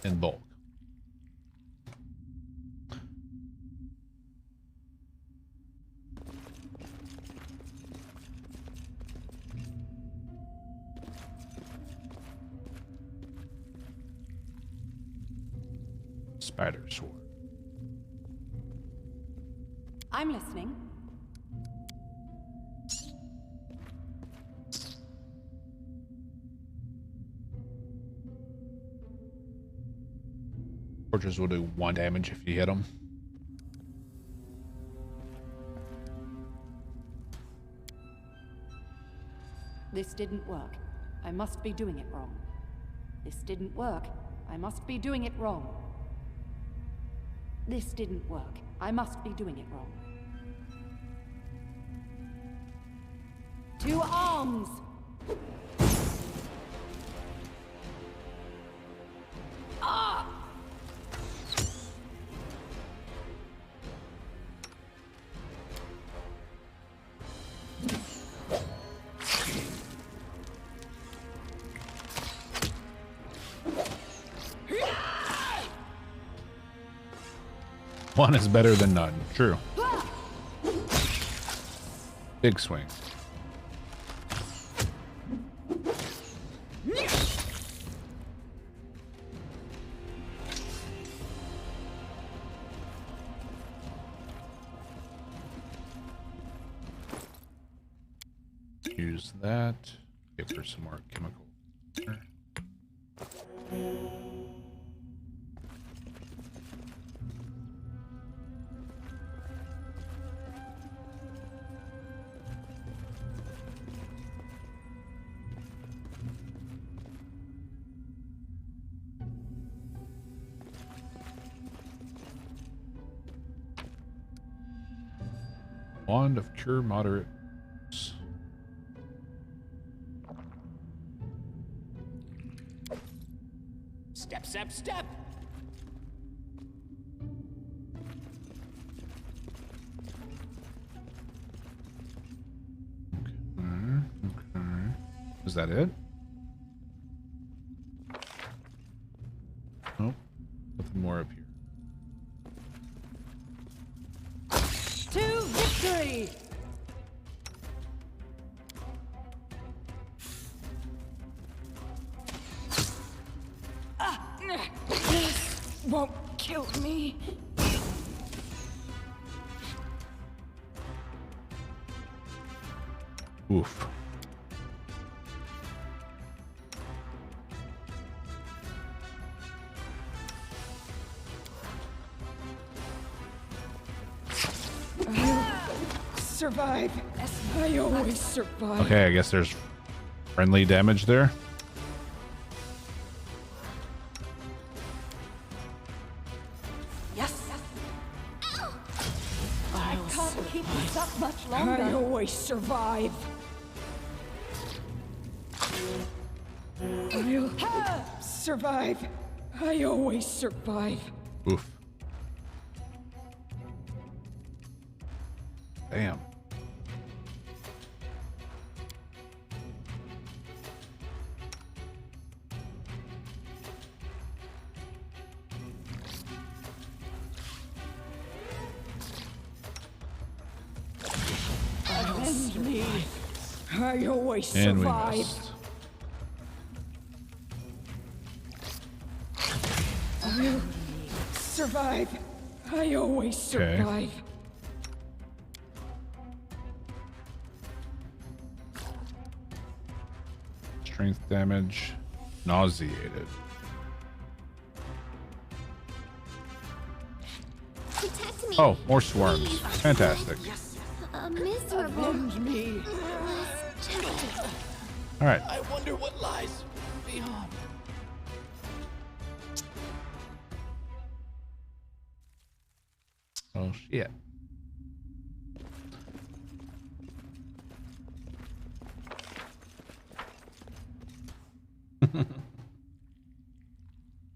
And Bulk. Spider Sword. I'm listening. Torches will do 1 damage if you hit them. This didn't work. I must be doing it wrong. This didn't work. I must be doing it wrong. This didn't work. I must be doing it wrong. To arms! Ah! One is better than none. True. Big swing. Use that. Give her some more chemical. Wand of Cure Moderate. Step, step, step! Okay. Is that it? Nope. Nothing more up here. To victory! This won't kill me. Oof. Survive. I always survive. Okay, I guess there's friendly damage there. Yes! I can't keep this up much longer. I always survive. I'll survive. I always survive. Oof. Damn. Avenge me. I always And we survive. missed. I'll survive. I always Okay. survive. Strength damage. Nauseated. Protect me. Oh, more swarms. Fantastic. A miserable. Avenge me. Less gentle. All right. I wonder what lies beyond. Oh, shit.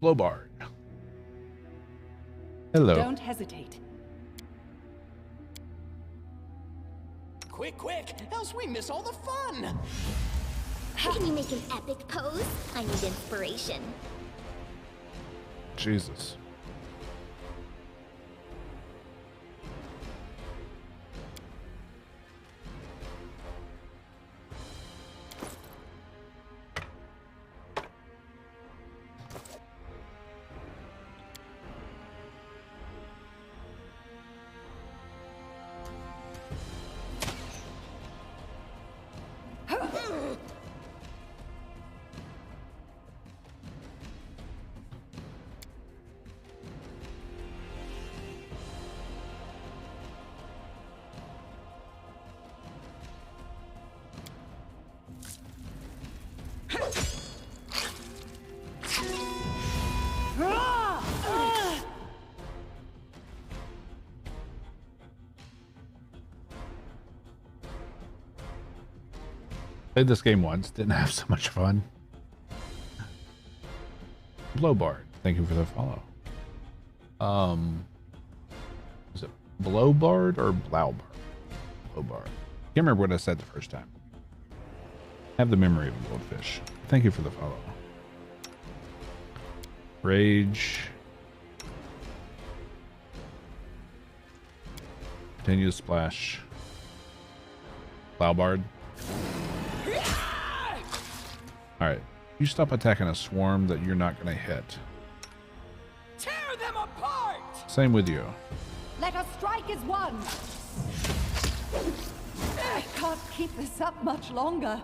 Blowbard. Hello. Don't hesitate. Quick, quick, else we miss all the fun! Can you make an epic pose? I need inspiration. Jesus. Played this game once, didn't have so much fun. Blowbard, thank you for the follow. Is it Blowbard or Blowbard? Blowbard. Can't remember what I said the first time. I have the memory of a goldfish. Thank you for the follow. Rage. Continue to splash. Blowbard. Alright. You stop attacking a swarm that you're not going to hit. Tear them apart! Same with you. Let us strike as one! I can't keep this up much longer.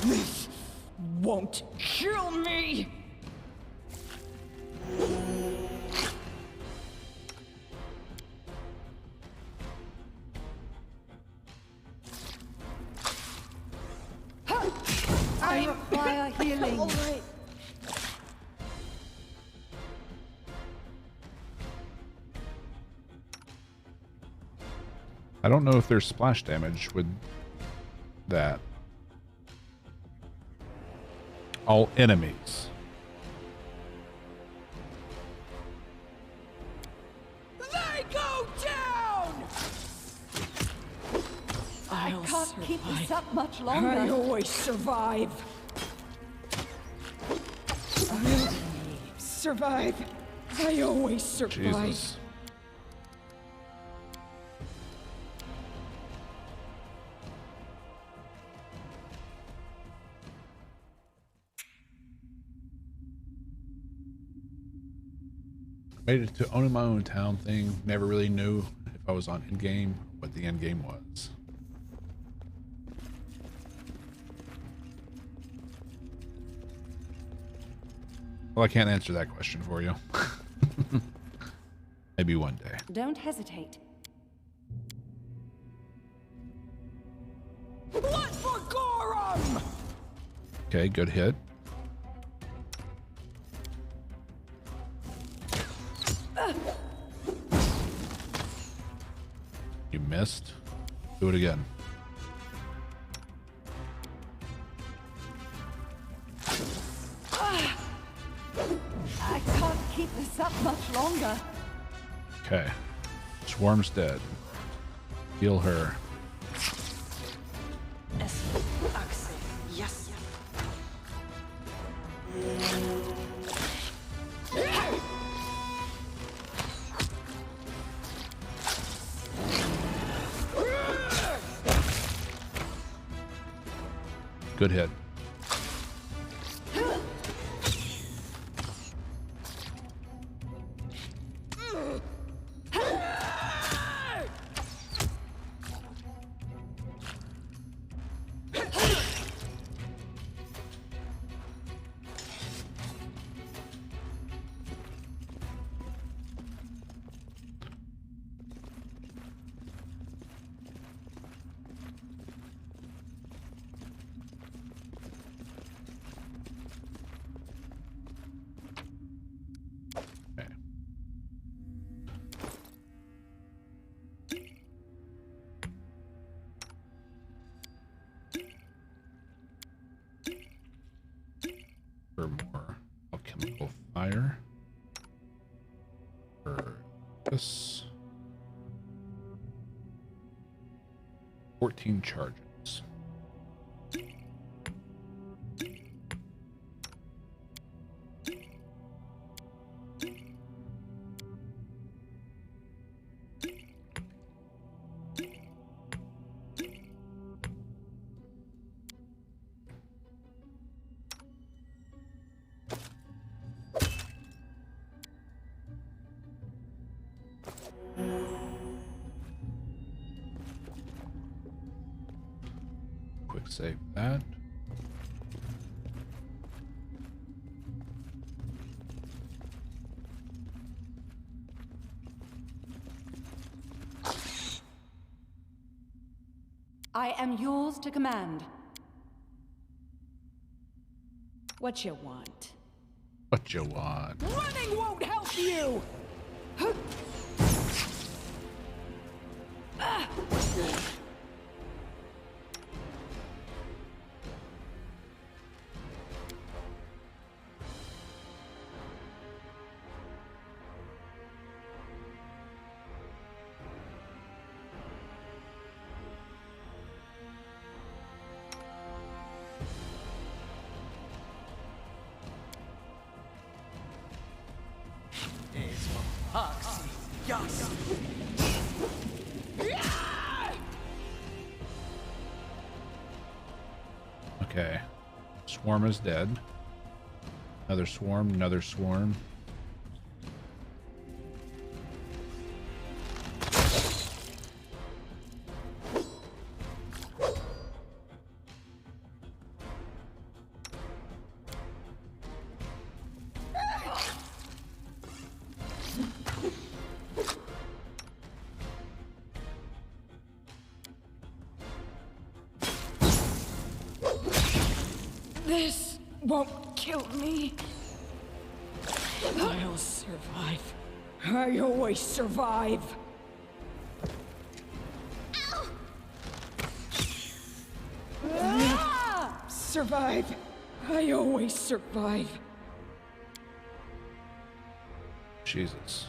This won't kill me! I require healing. All right. I don't know if there's splash damage with that. All enemies. They go down! I can't keep this up much longer. I always survive. I survive. I always survive. Jesus. Made it to owning my own town thing. Never really knew if I was on end game, what the end game was. Well, I can't answer that question for you. Maybe one day. Don't hesitate. Blood for Gorum! Okay, good hit. You missed. Do it again. I can't keep this up much longer. Okay. Swarm's dead. Heal her. Yes. Good hit. For more alchemical fire. For this. 14 charges. Quick save that. I am yours to command. What you want? What you want? Running won't help you! Okay. Swarm is dead. Another swarm, another swarm. This won't kill me. I'll survive. I always survive. Survive. I always survive. Jesus.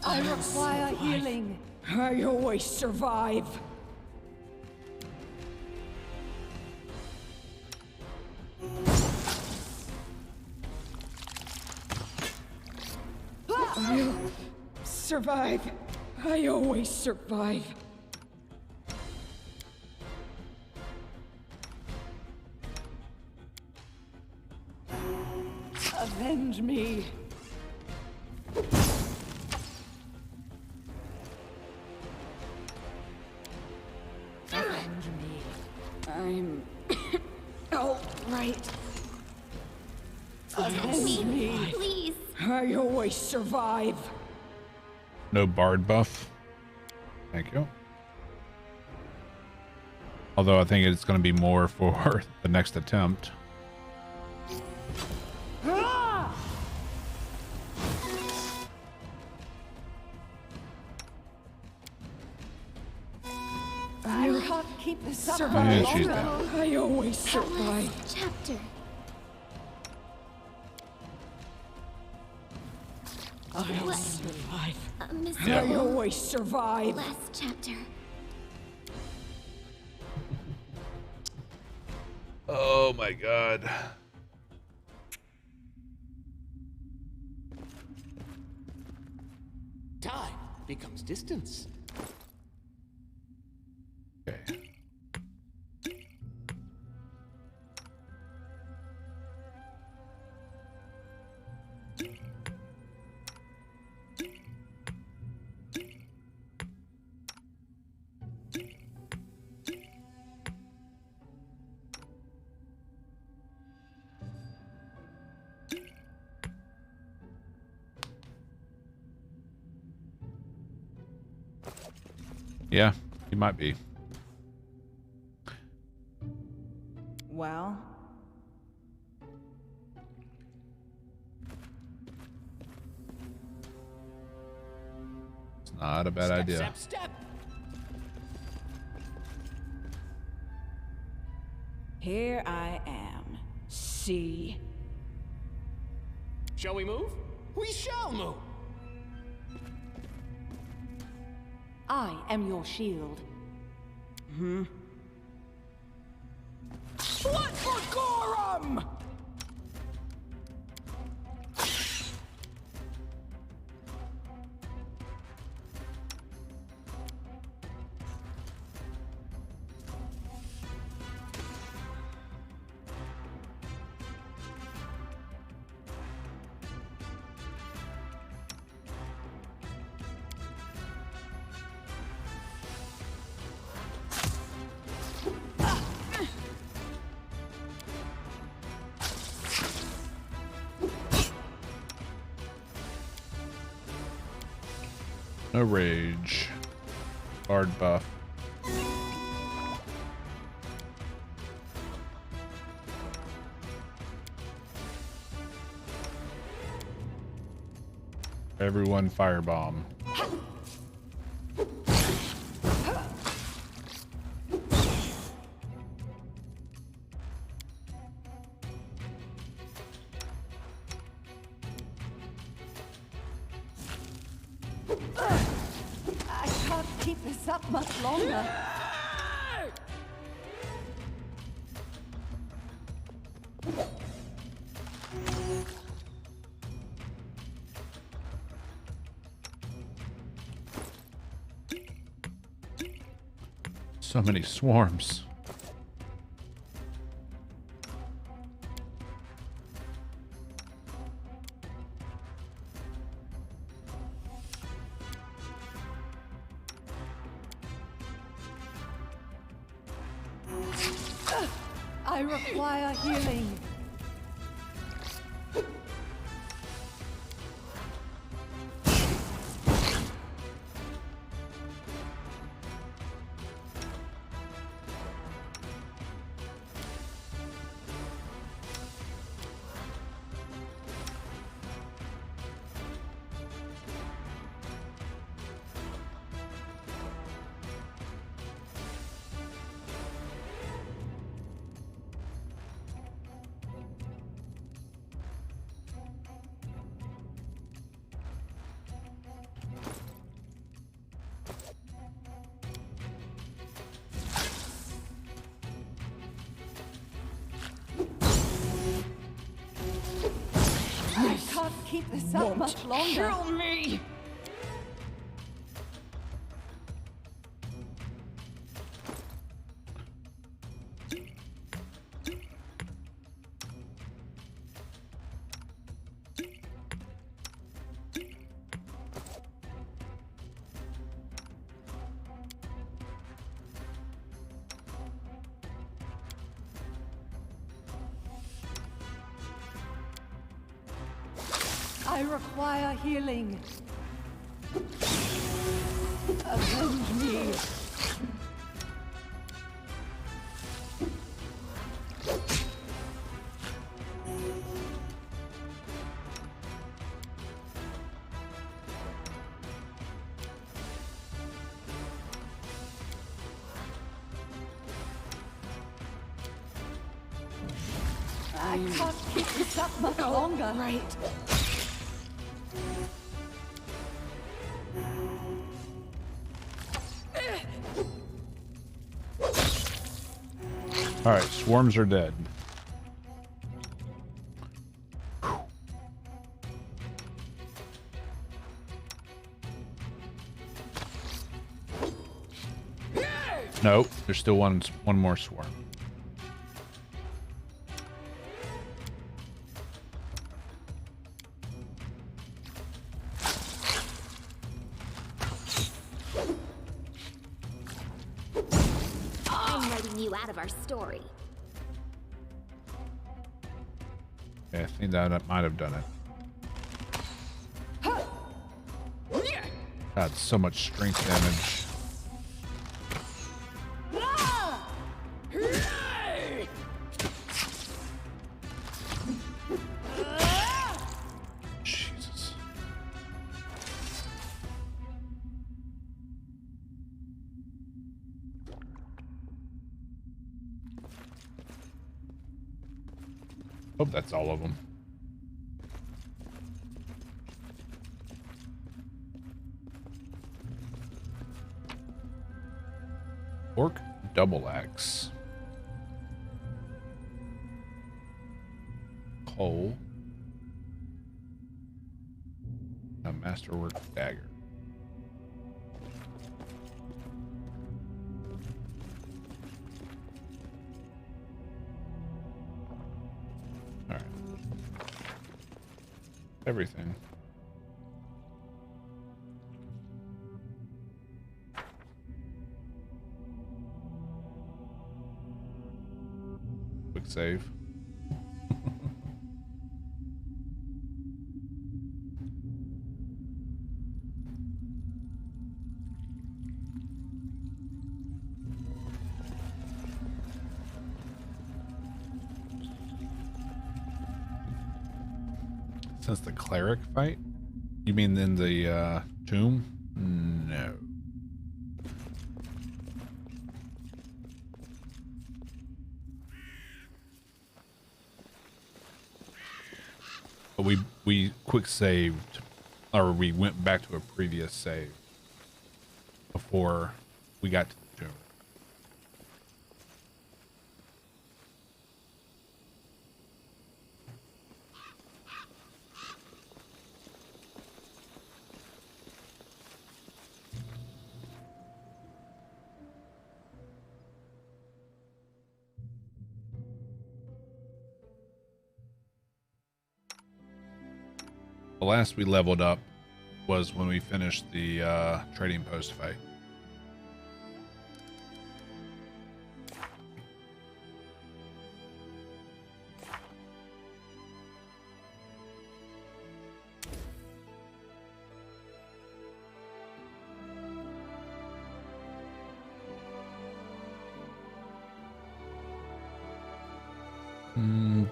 I require healing. I always survive. I'll survive. I always survive. Avenge me. Avenge me. I'm all right. Avenge me. Please. I always survive. No bard buff. Thank you. Although I think it's going to be more for the next attempt. I can't keep this up Survive. Yeah, she's longer. down. I always survive. Chapter. I'll survive. Miss Yeah. I always survive. Last chapter. Oh my god. Time becomes distance. Okay. Yeah, he might be. Well, It's not a bad idea. Step, step. here I am. See? Shall we move? We shall move. I am your shield. Blood for Gorham! No rage. Guard buff. Everyone firebomb. I can't keep this up much longer. So many swarms. I require healing. I can't keep this up much longer. Kill me! I require healing. Avenge me. I can't keep this up much longer. Right. All right, swarms are dead. Nope, there's still one more swarm. I'm writing you out of our story. Okay, I think that might have done it. God, so much strength damage. Jesus. Hope that's all of them. Orc double axe. Coal. A masterwork dagger. All right. Everything. Quick save. Since the cleric fight? You mean in the tomb? No. But we quick saved, or we went back to a previous save before we got to the tomb. The last we leveled up was when we finished the trading post fight.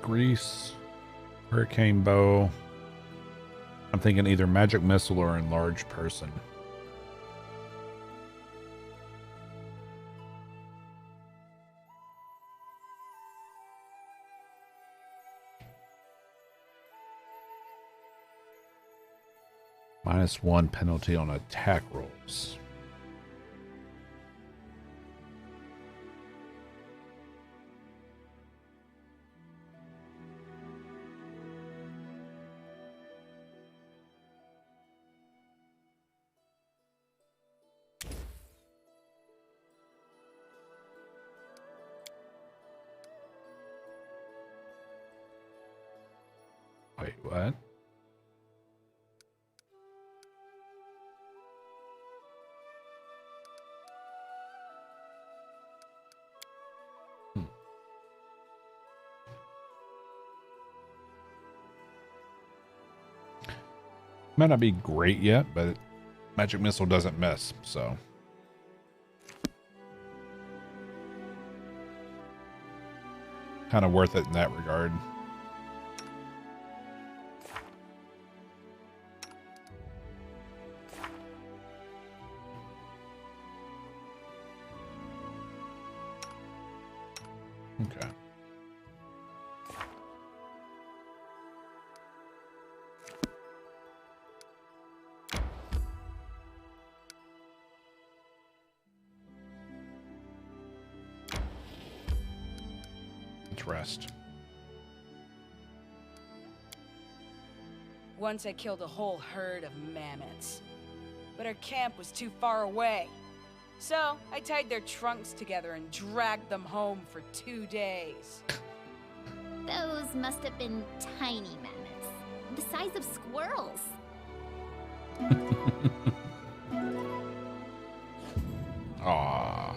Grease, hurricane bow. I'm thinking either magic missile or enlarged person. -1 penalty on attack rolls. Wait, what? Might not be great yet, but magic missile doesn't miss, so. Kind of worth it in that regard. Okay. Let's rest. Once I killed a whole herd of mammoths, but our camp was too far away. So I tied their trunks together and dragged them home for 2 days. Those must have been tiny mammoths, the size of squirrels. Aww.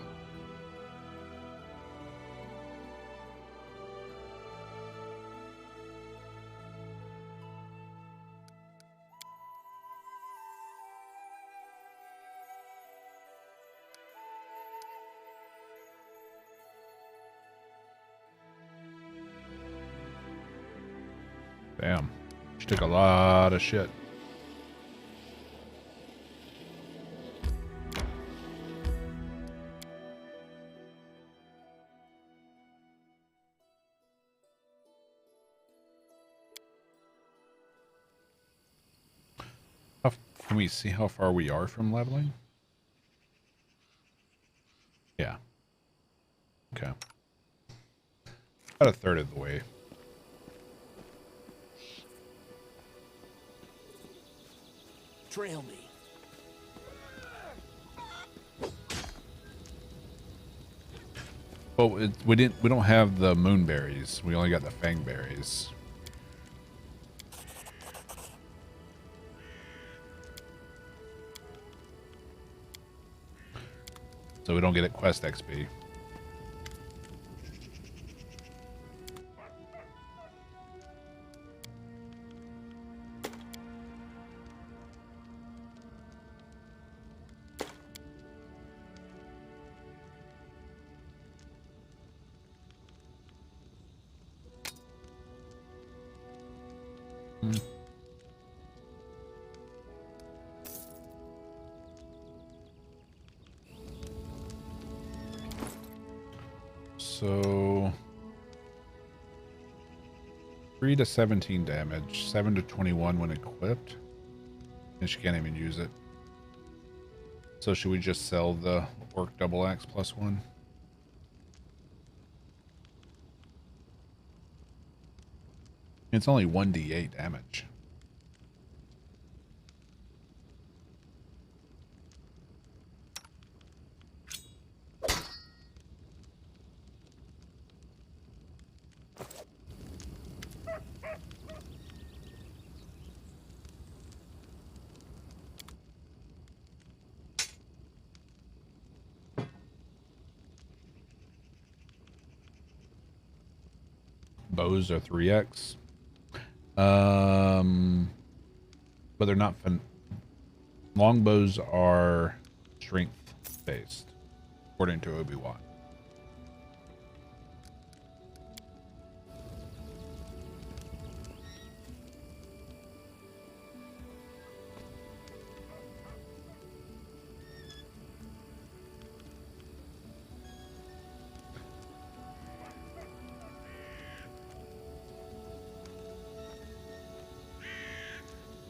Damn. She took a lot of shit. Can we see how far we are from leveling? Yeah. Okay. About a third of the way. Trail me. Well, we don't have the moonberries. We only got the fangberries. So we don't get it quest XP. So 3 to 17 damage, 7 to 21 when equipped, and she can't even use it. So should we just sell the orc double axe +1? It's only 1d8 damage. Bows are 3x. But they're not fun. Longbows are strength based, according to Obi-Wan.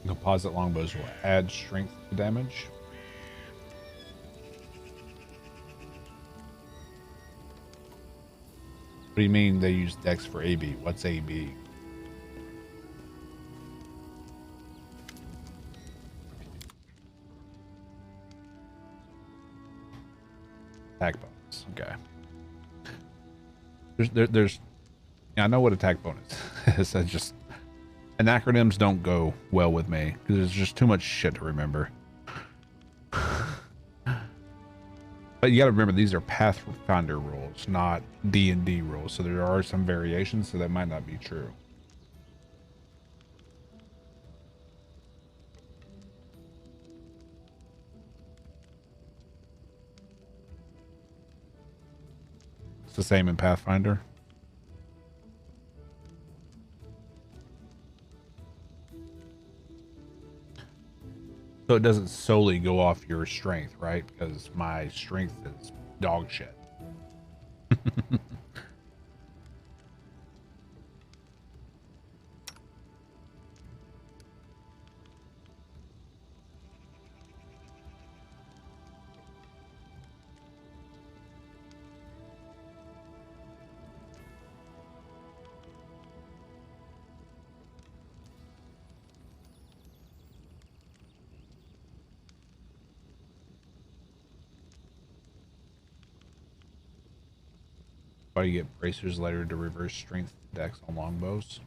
Composite longbows will add strength to damage. What do you mean they use dex for AB? What's AB? Attack bonus. Okay. There's yeah, I know what attack bonus is. I just, and acronyms don't go well with me because there's just too much shit to remember. But you got to remember, these are Pathfinder rules, not D&D rules. So there are some variations, so that might not be true. It's the same in Pathfinder. So it doesn't solely go off your strength, right? Because my strength is dog shit. Why do you get bracers later to reverse strength dex on longbows?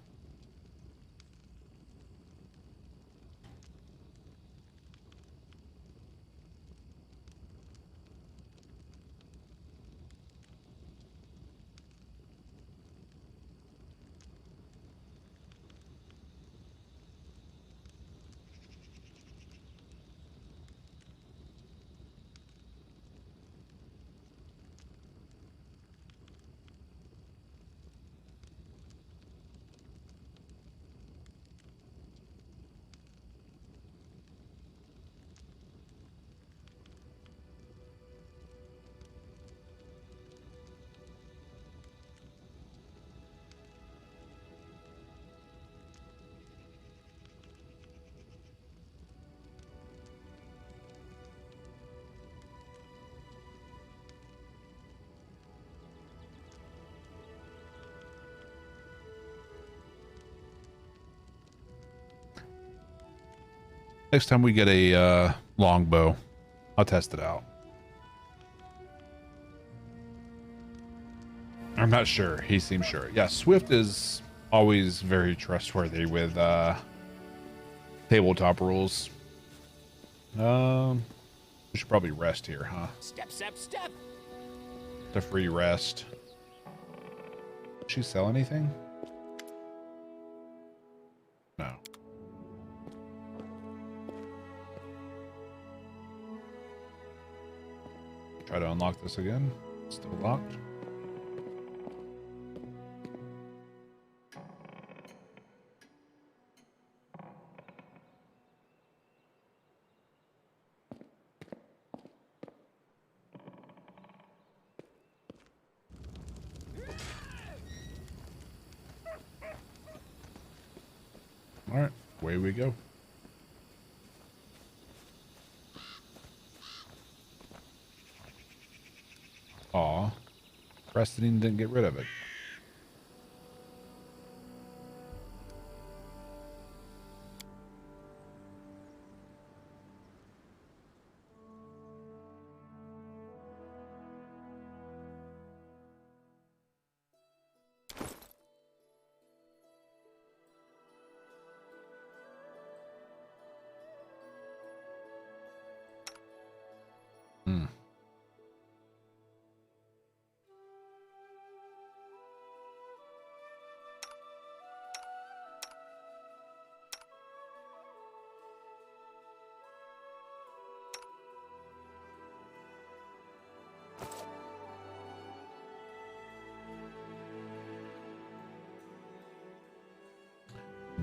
Next time we get a longbow, I'll test it out. I'm not sure. He seems sure. Yeah, Swift is always very trustworthy with tabletop rules. We should probably rest here, huh? Step, step, step. It's a free rest. Did she sell anything? No. Try to unlock this again. Still locked. Away we go. Aw. Preston didn't get rid of it.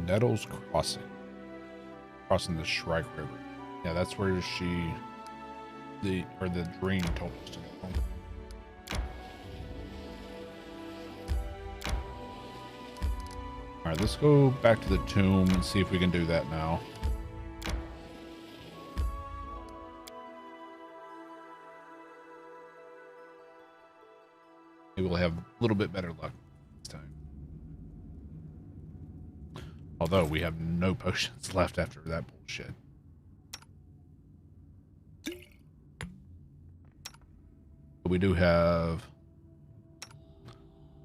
Nettles Crossing. Crossing the Shrike River. Yeah, that's where the dream told us to go. Alright, let's go back to the tomb and see if we can do that now. Maybe we'll have a little bit better luck this time. Although we have no potions left after that bullshit. But we do have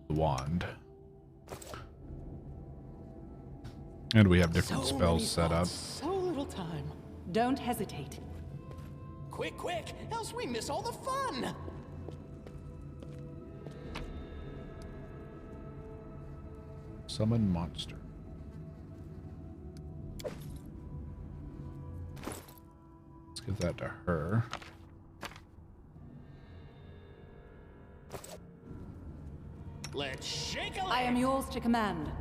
the wand. And we have different spells set up. So little time. Don't hesitate. Quick, quick, else we miss all the fun. Summon monster. Let's give that to her. Let's shake a leg. I am yours to command.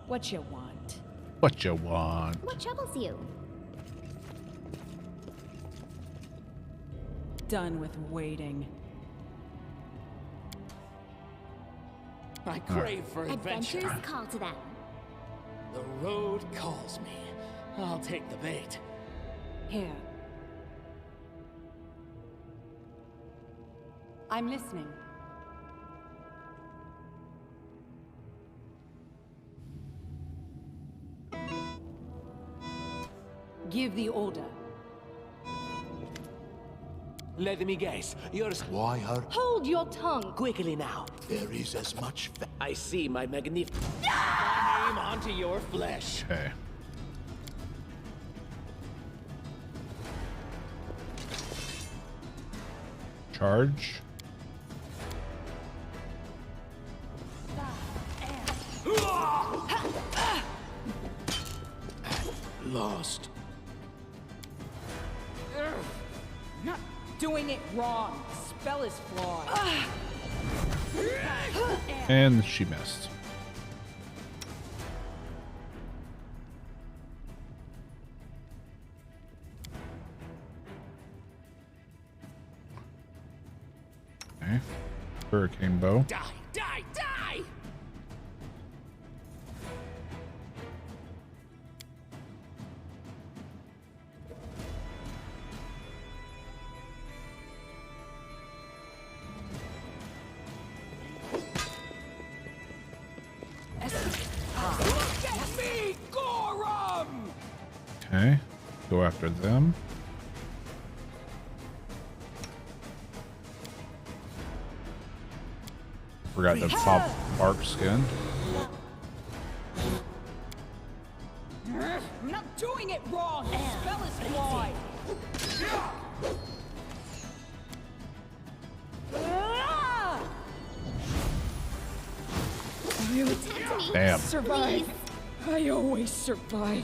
What you want? What you want? What troubles you? Done with waiting. I crave for adventure. Adventures call to them. The road calls me. I'll take the bait. Here. I'm listening. Give the order. Let me guess. You're... Why her? Hold your tongue. Quickly now. There is as much I see my magnificent... My name onto your flesh. Okay. Charge. lost. Not doing it wrong. The spell is flawed. And she missed. Okay. Hurricane bow. Die, die, die! Look at me, Gorum! Okay. Go after them. Forgot to pop bark skin. I'm not doing it wrong. The spell is flawed. Ah! Protect me. Damn. Survive. I always survive.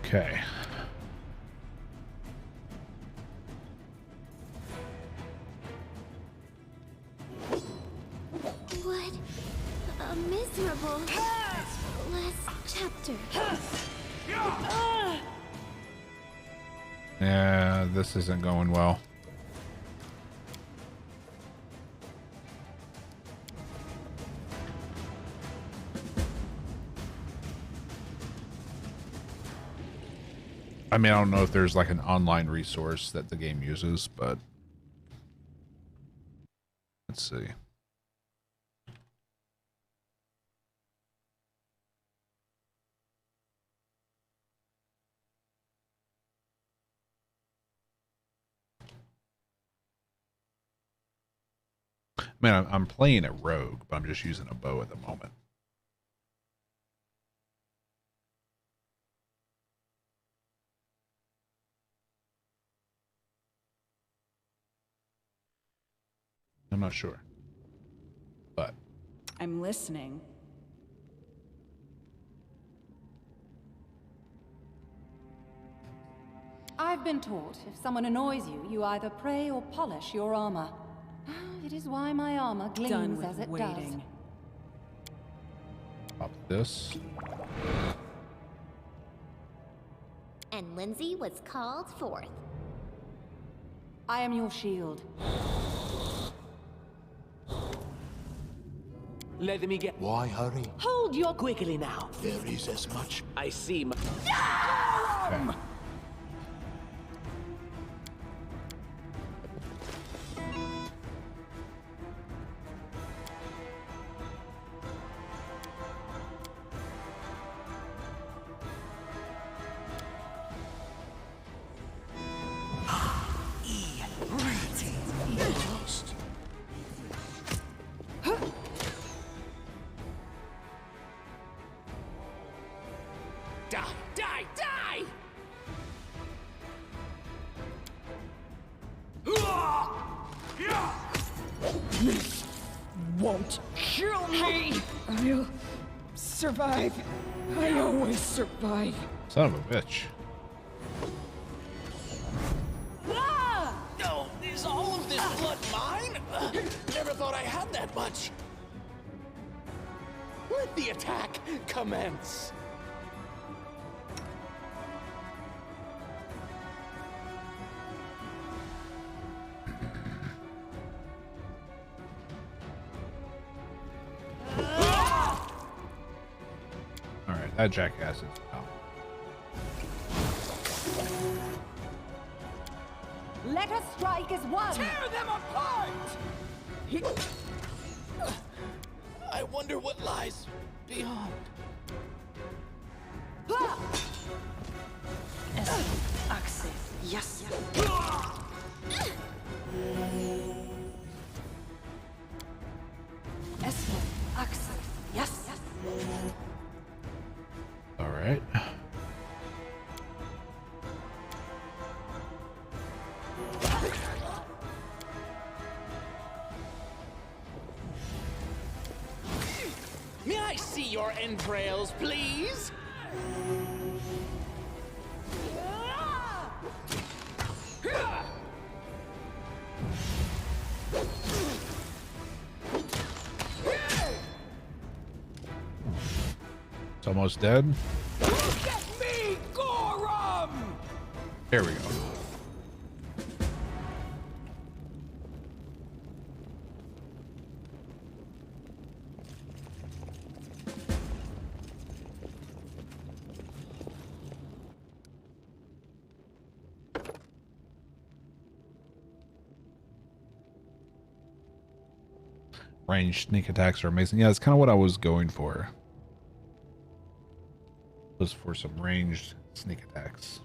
Okay. What a miserable last chapter. Yeah, this isn't going well. I mean, I don't know if there's like an online resource that the game uses, but let's see. Man, I'm playing a rogue, but I'm just using a bow at the moment. I'm not sure, but I'm listening. I've been taught if someone annoys you, you either pray or polish your armor. It is why my armor gleams as it does. pop this. And Lindsay was called forth. I am your shield. Let me get... Why hurry? Hold your... Quickly now. There is as much... I see my... Okay. Won't kill me! I'll survive. I always survive. Son of a bitch. No, is all of this blood mine? Never thought I had that much. Let the attack commence. Alright, that jackass is out. Let us strike as one! Tear them apart! I wonder what lies beyond. Axel, yes. Esmo, Axel, yes. Alright. May I see your entrails, please? It's almost dead. Look at me, Gorum! There we go. Ranged sneak attacks are amazing. Yeah, that's kind of what I was going for. Was for some ranged sneak attacks.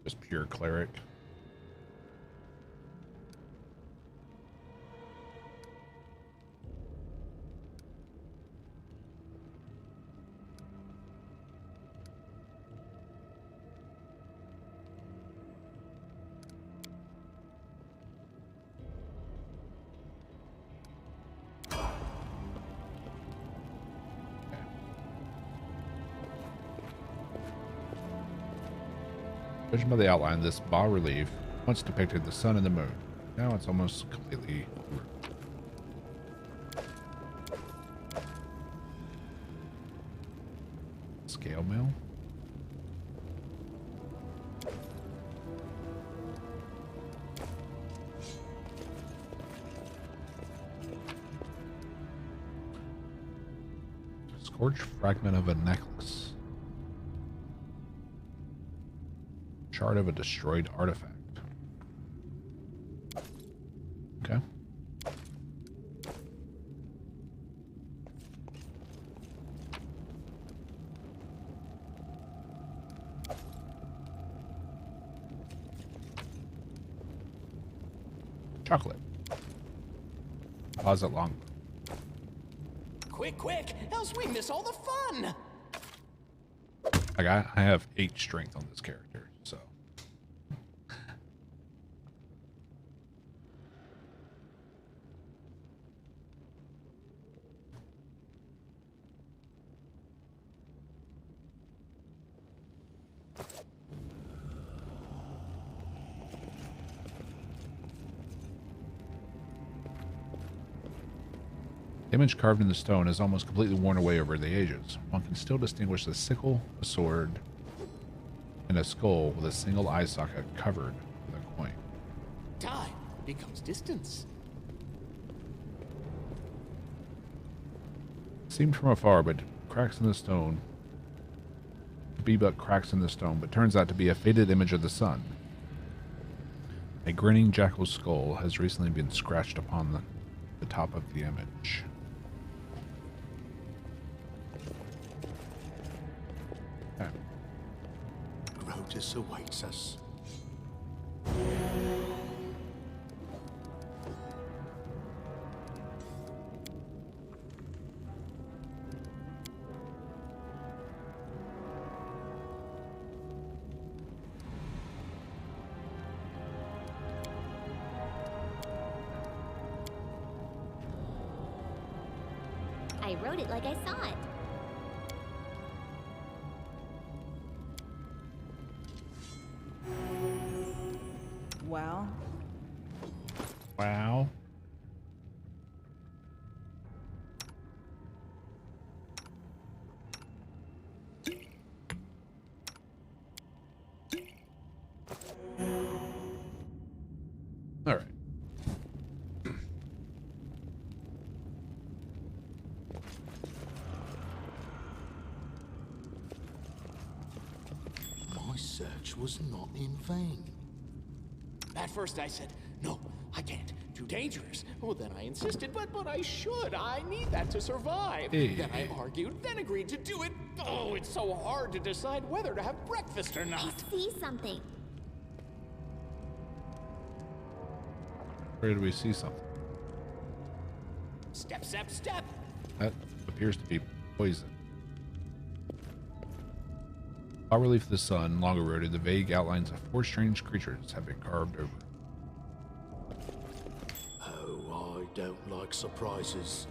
Just pure cleric. Judging by the outline, this bas-relief once depicted the sun and the moon. Now it's almost completely ruined. Scale mill. Scorched fragment of a necklace. Shard of a destroyed artifact. Okay. Chocolate. Deposit long. Quick, quick, else we miss all the fun! I have 8 strength on this character, so. The image carved in the stone is almost completely worn away over the ages. One can still distinguish the sickle, a sword, and a skull with a single eye socket covered with a coin. Time becomes distance. Seemed from afar, but cracks in the stone. Be but cracks in the stone, but turns out to be a faded image of the sun. A grinning jackal's skull has recently been scratched upon the top of the image. Okay. Grotus awaits us. I wrote it like I saw it. Well, Wow. All right. My search was not in vain. At first I said, no, I can't. Too dangerous. Well, then I insisted, but I should. I need that to survive. Hey. Then I argued, then agreed to do it. Oh, it's so hard to decide whether to have breakfast or I not. see something. Where do we see something? Step, step, step. That appears to be poison. Bas relief of the sun, long eroded, the vague outlines of 4 strange creatures have been carved over. Oh, I don't like surprises.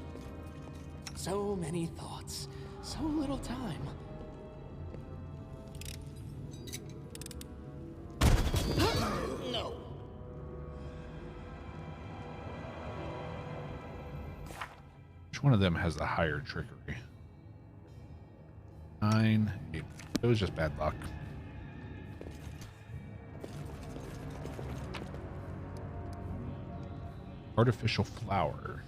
So many thoughts, so little time. No. Which one of them has the higher trickery? 9, 8. It was just bad luck. Artificial flower.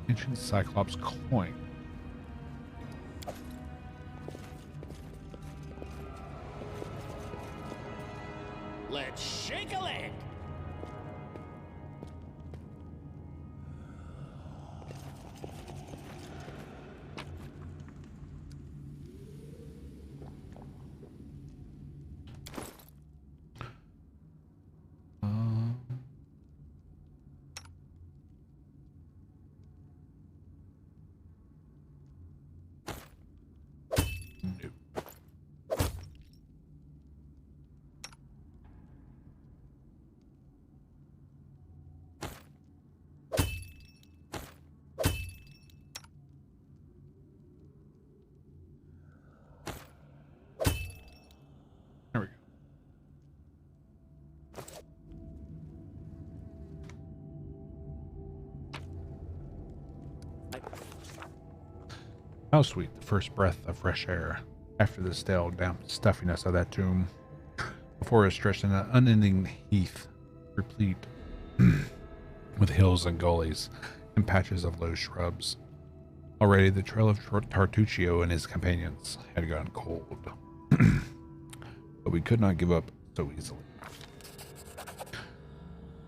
Ancient Cyclops coin. Let's shake a leg. How sweet the first breath of fresh air after the stale, damp stuffiness of that tomb. Before us stretched an unending heath, replete with hills and gullies and patches of low shrubs. Already the trail of Tartuccio and his companions had gone cold, but we could not give up so easily.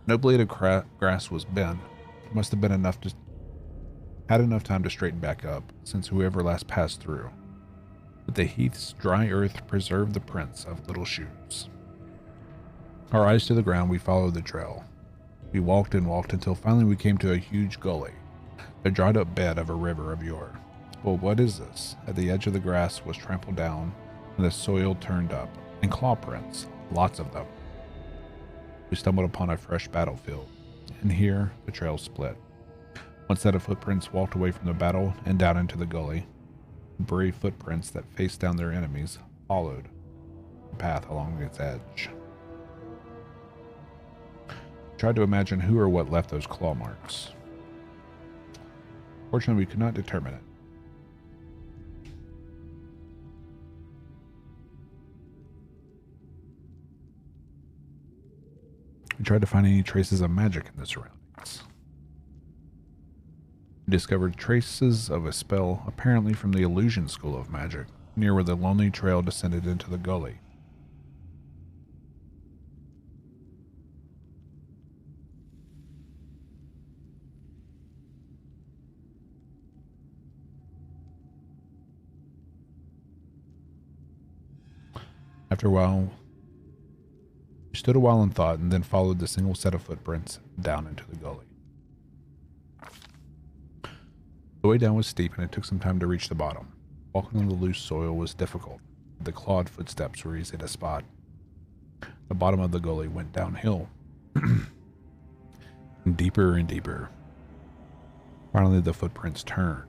No blade of grass was bent. It must have been had enough time to straighten back up, since whoever last passed through. But the heath's dry earth preserved the prints of little shoes. Our eyes to the ground, we followed the trail. We walked and walked until finally we came to a huge gully, the dried up bed of a river of yore. Well, what is this? At the edge of the grass was trampled down, and the soil turned up, and claw prints, lots of them. We stumbled upon a fresh battlefield, and here the trail split. One set of footprints walked away from the battle and down into the gully. Brave footprints that faced down their enemies followed the path along its edge. I tried to imagine who or what left those claw marks. Fortunately, we could not determine it. We tried to find any traces of magic in the surroundings. We discovered traces of a spell, apparently from the illusion school of magic, near where the lonely trail descended into the gully. After a while, we stood a while in thought and then followed the single set of footprints down into the gully. The way down was steep and it took some time to reach the bottom. Walking on the loose soil was difficult. The clawed footsteps were easy to spot. The bottom of the gully went downhill. Deeper and deeper. Finally, the footprints turned,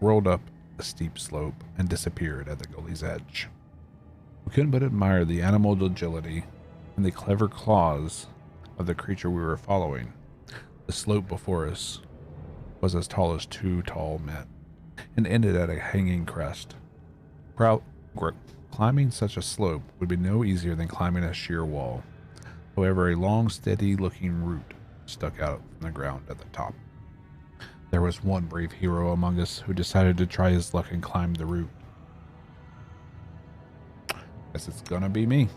rolled up a steep slope, and disappeared at the gully's edge. We couldn't but admire the animal agility and the clever claws of the creature we were following. The slope before us was as tall as two tall men, and ended at a hanging crest. Climbing such a slope would be no easier than climbing a sheer wall. However, a long, steady-looking root stuck out from the ground at the top. There was one brave hero among us who decided to try his luck and climb the root. Guess it's gonna be me.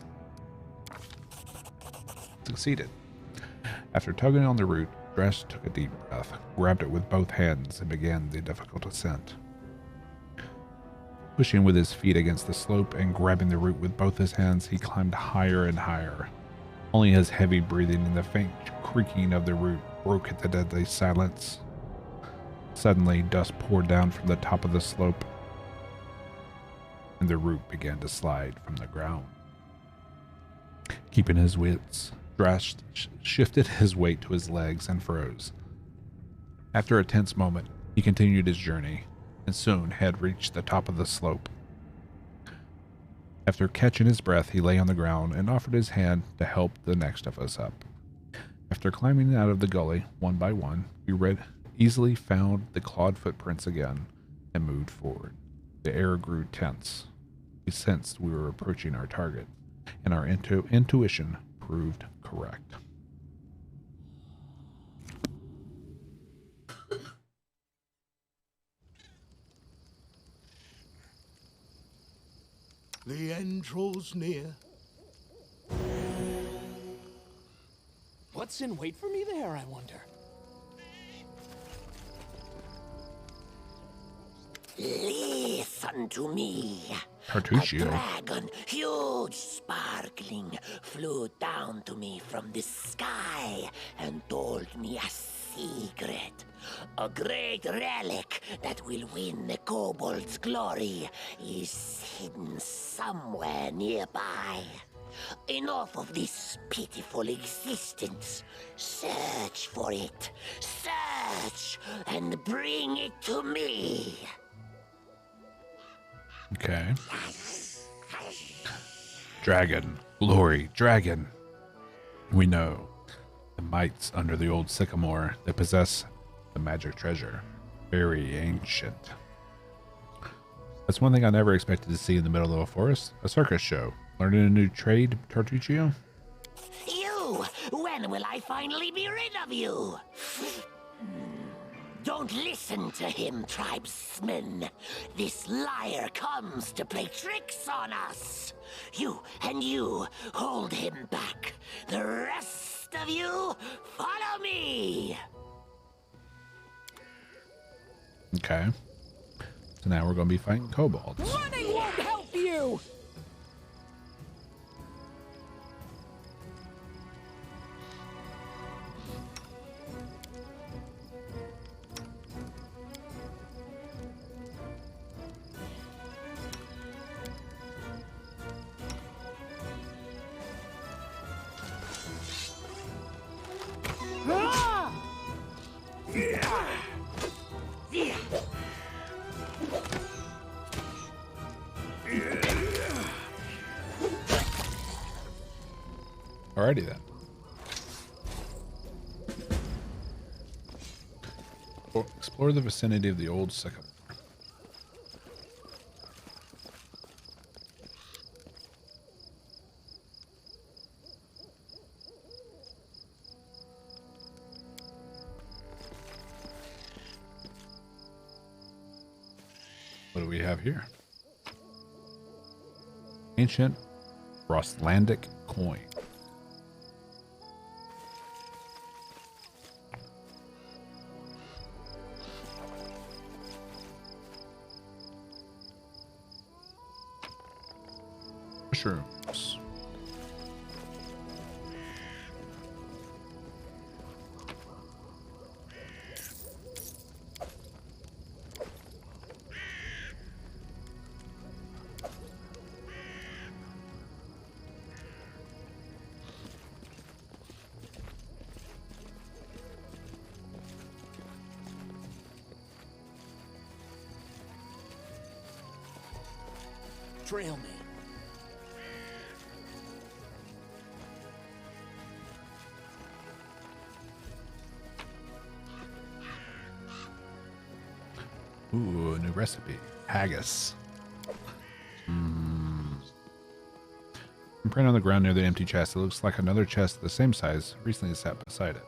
Succeeded. After tugging on the root, Drast took a deep breath, grabbed it with both hands, and began the difficult ascent. Pushing with his feet against the slope and grabbing the root with both his hands, he climbed higher and higher. Only his heavy breathing and the faint creaking of the root broke at the deadly silence. Suddenly, dust poured down from the top of the slope, and the root began to slide from the ground. Keeping his wits, Drast shifted his weight to his legs and froze. After a tense moment, he continued his journey, and soon had reached the top of the slope. After catching his breath, he lay on the ground and offered his hand to help the next of us up. After climbing out of the gully, one by one, we easily found the clawed footprints again and moved forward. The air grew tense. We sensed we were approaching our target, and our intuition proved correct. The end draws near. What's in wait for me there, I wonder? Listen to me. Tartuccio. A dragon, huge, sparkling, flew down to me from the sky and told me a secret. A great relic that will win the kobold's glory is hidden somewhere nearby. Enough of this pitiful existence. Search for it. Search and bring it to me. Okay. Dragon. Glory. Dragon. We know the mites under the old sycamore that possess the magic treasure. Very ancient. That's one thing I never expected to see in the middle of a forest. A circus show. Learning a new trade, Tartuccio? You! When will I finally be rid of you? Don't listen to him, tribesmen. This liar comes to play tricks on us. You and you, hold him back. The rest of you, follow me! Okay. So now we're going to be fighting kobolds. Running won't help you! Alrighty then. Explore the vicinity of the old sycamore. What do we have here? Ancient Rostlandic coin. Mushrooms. Trail me. Ooh, a new recipe. Haggis. Print on the ground near the empty chest. It looks like another chest the same size recently sat beside it.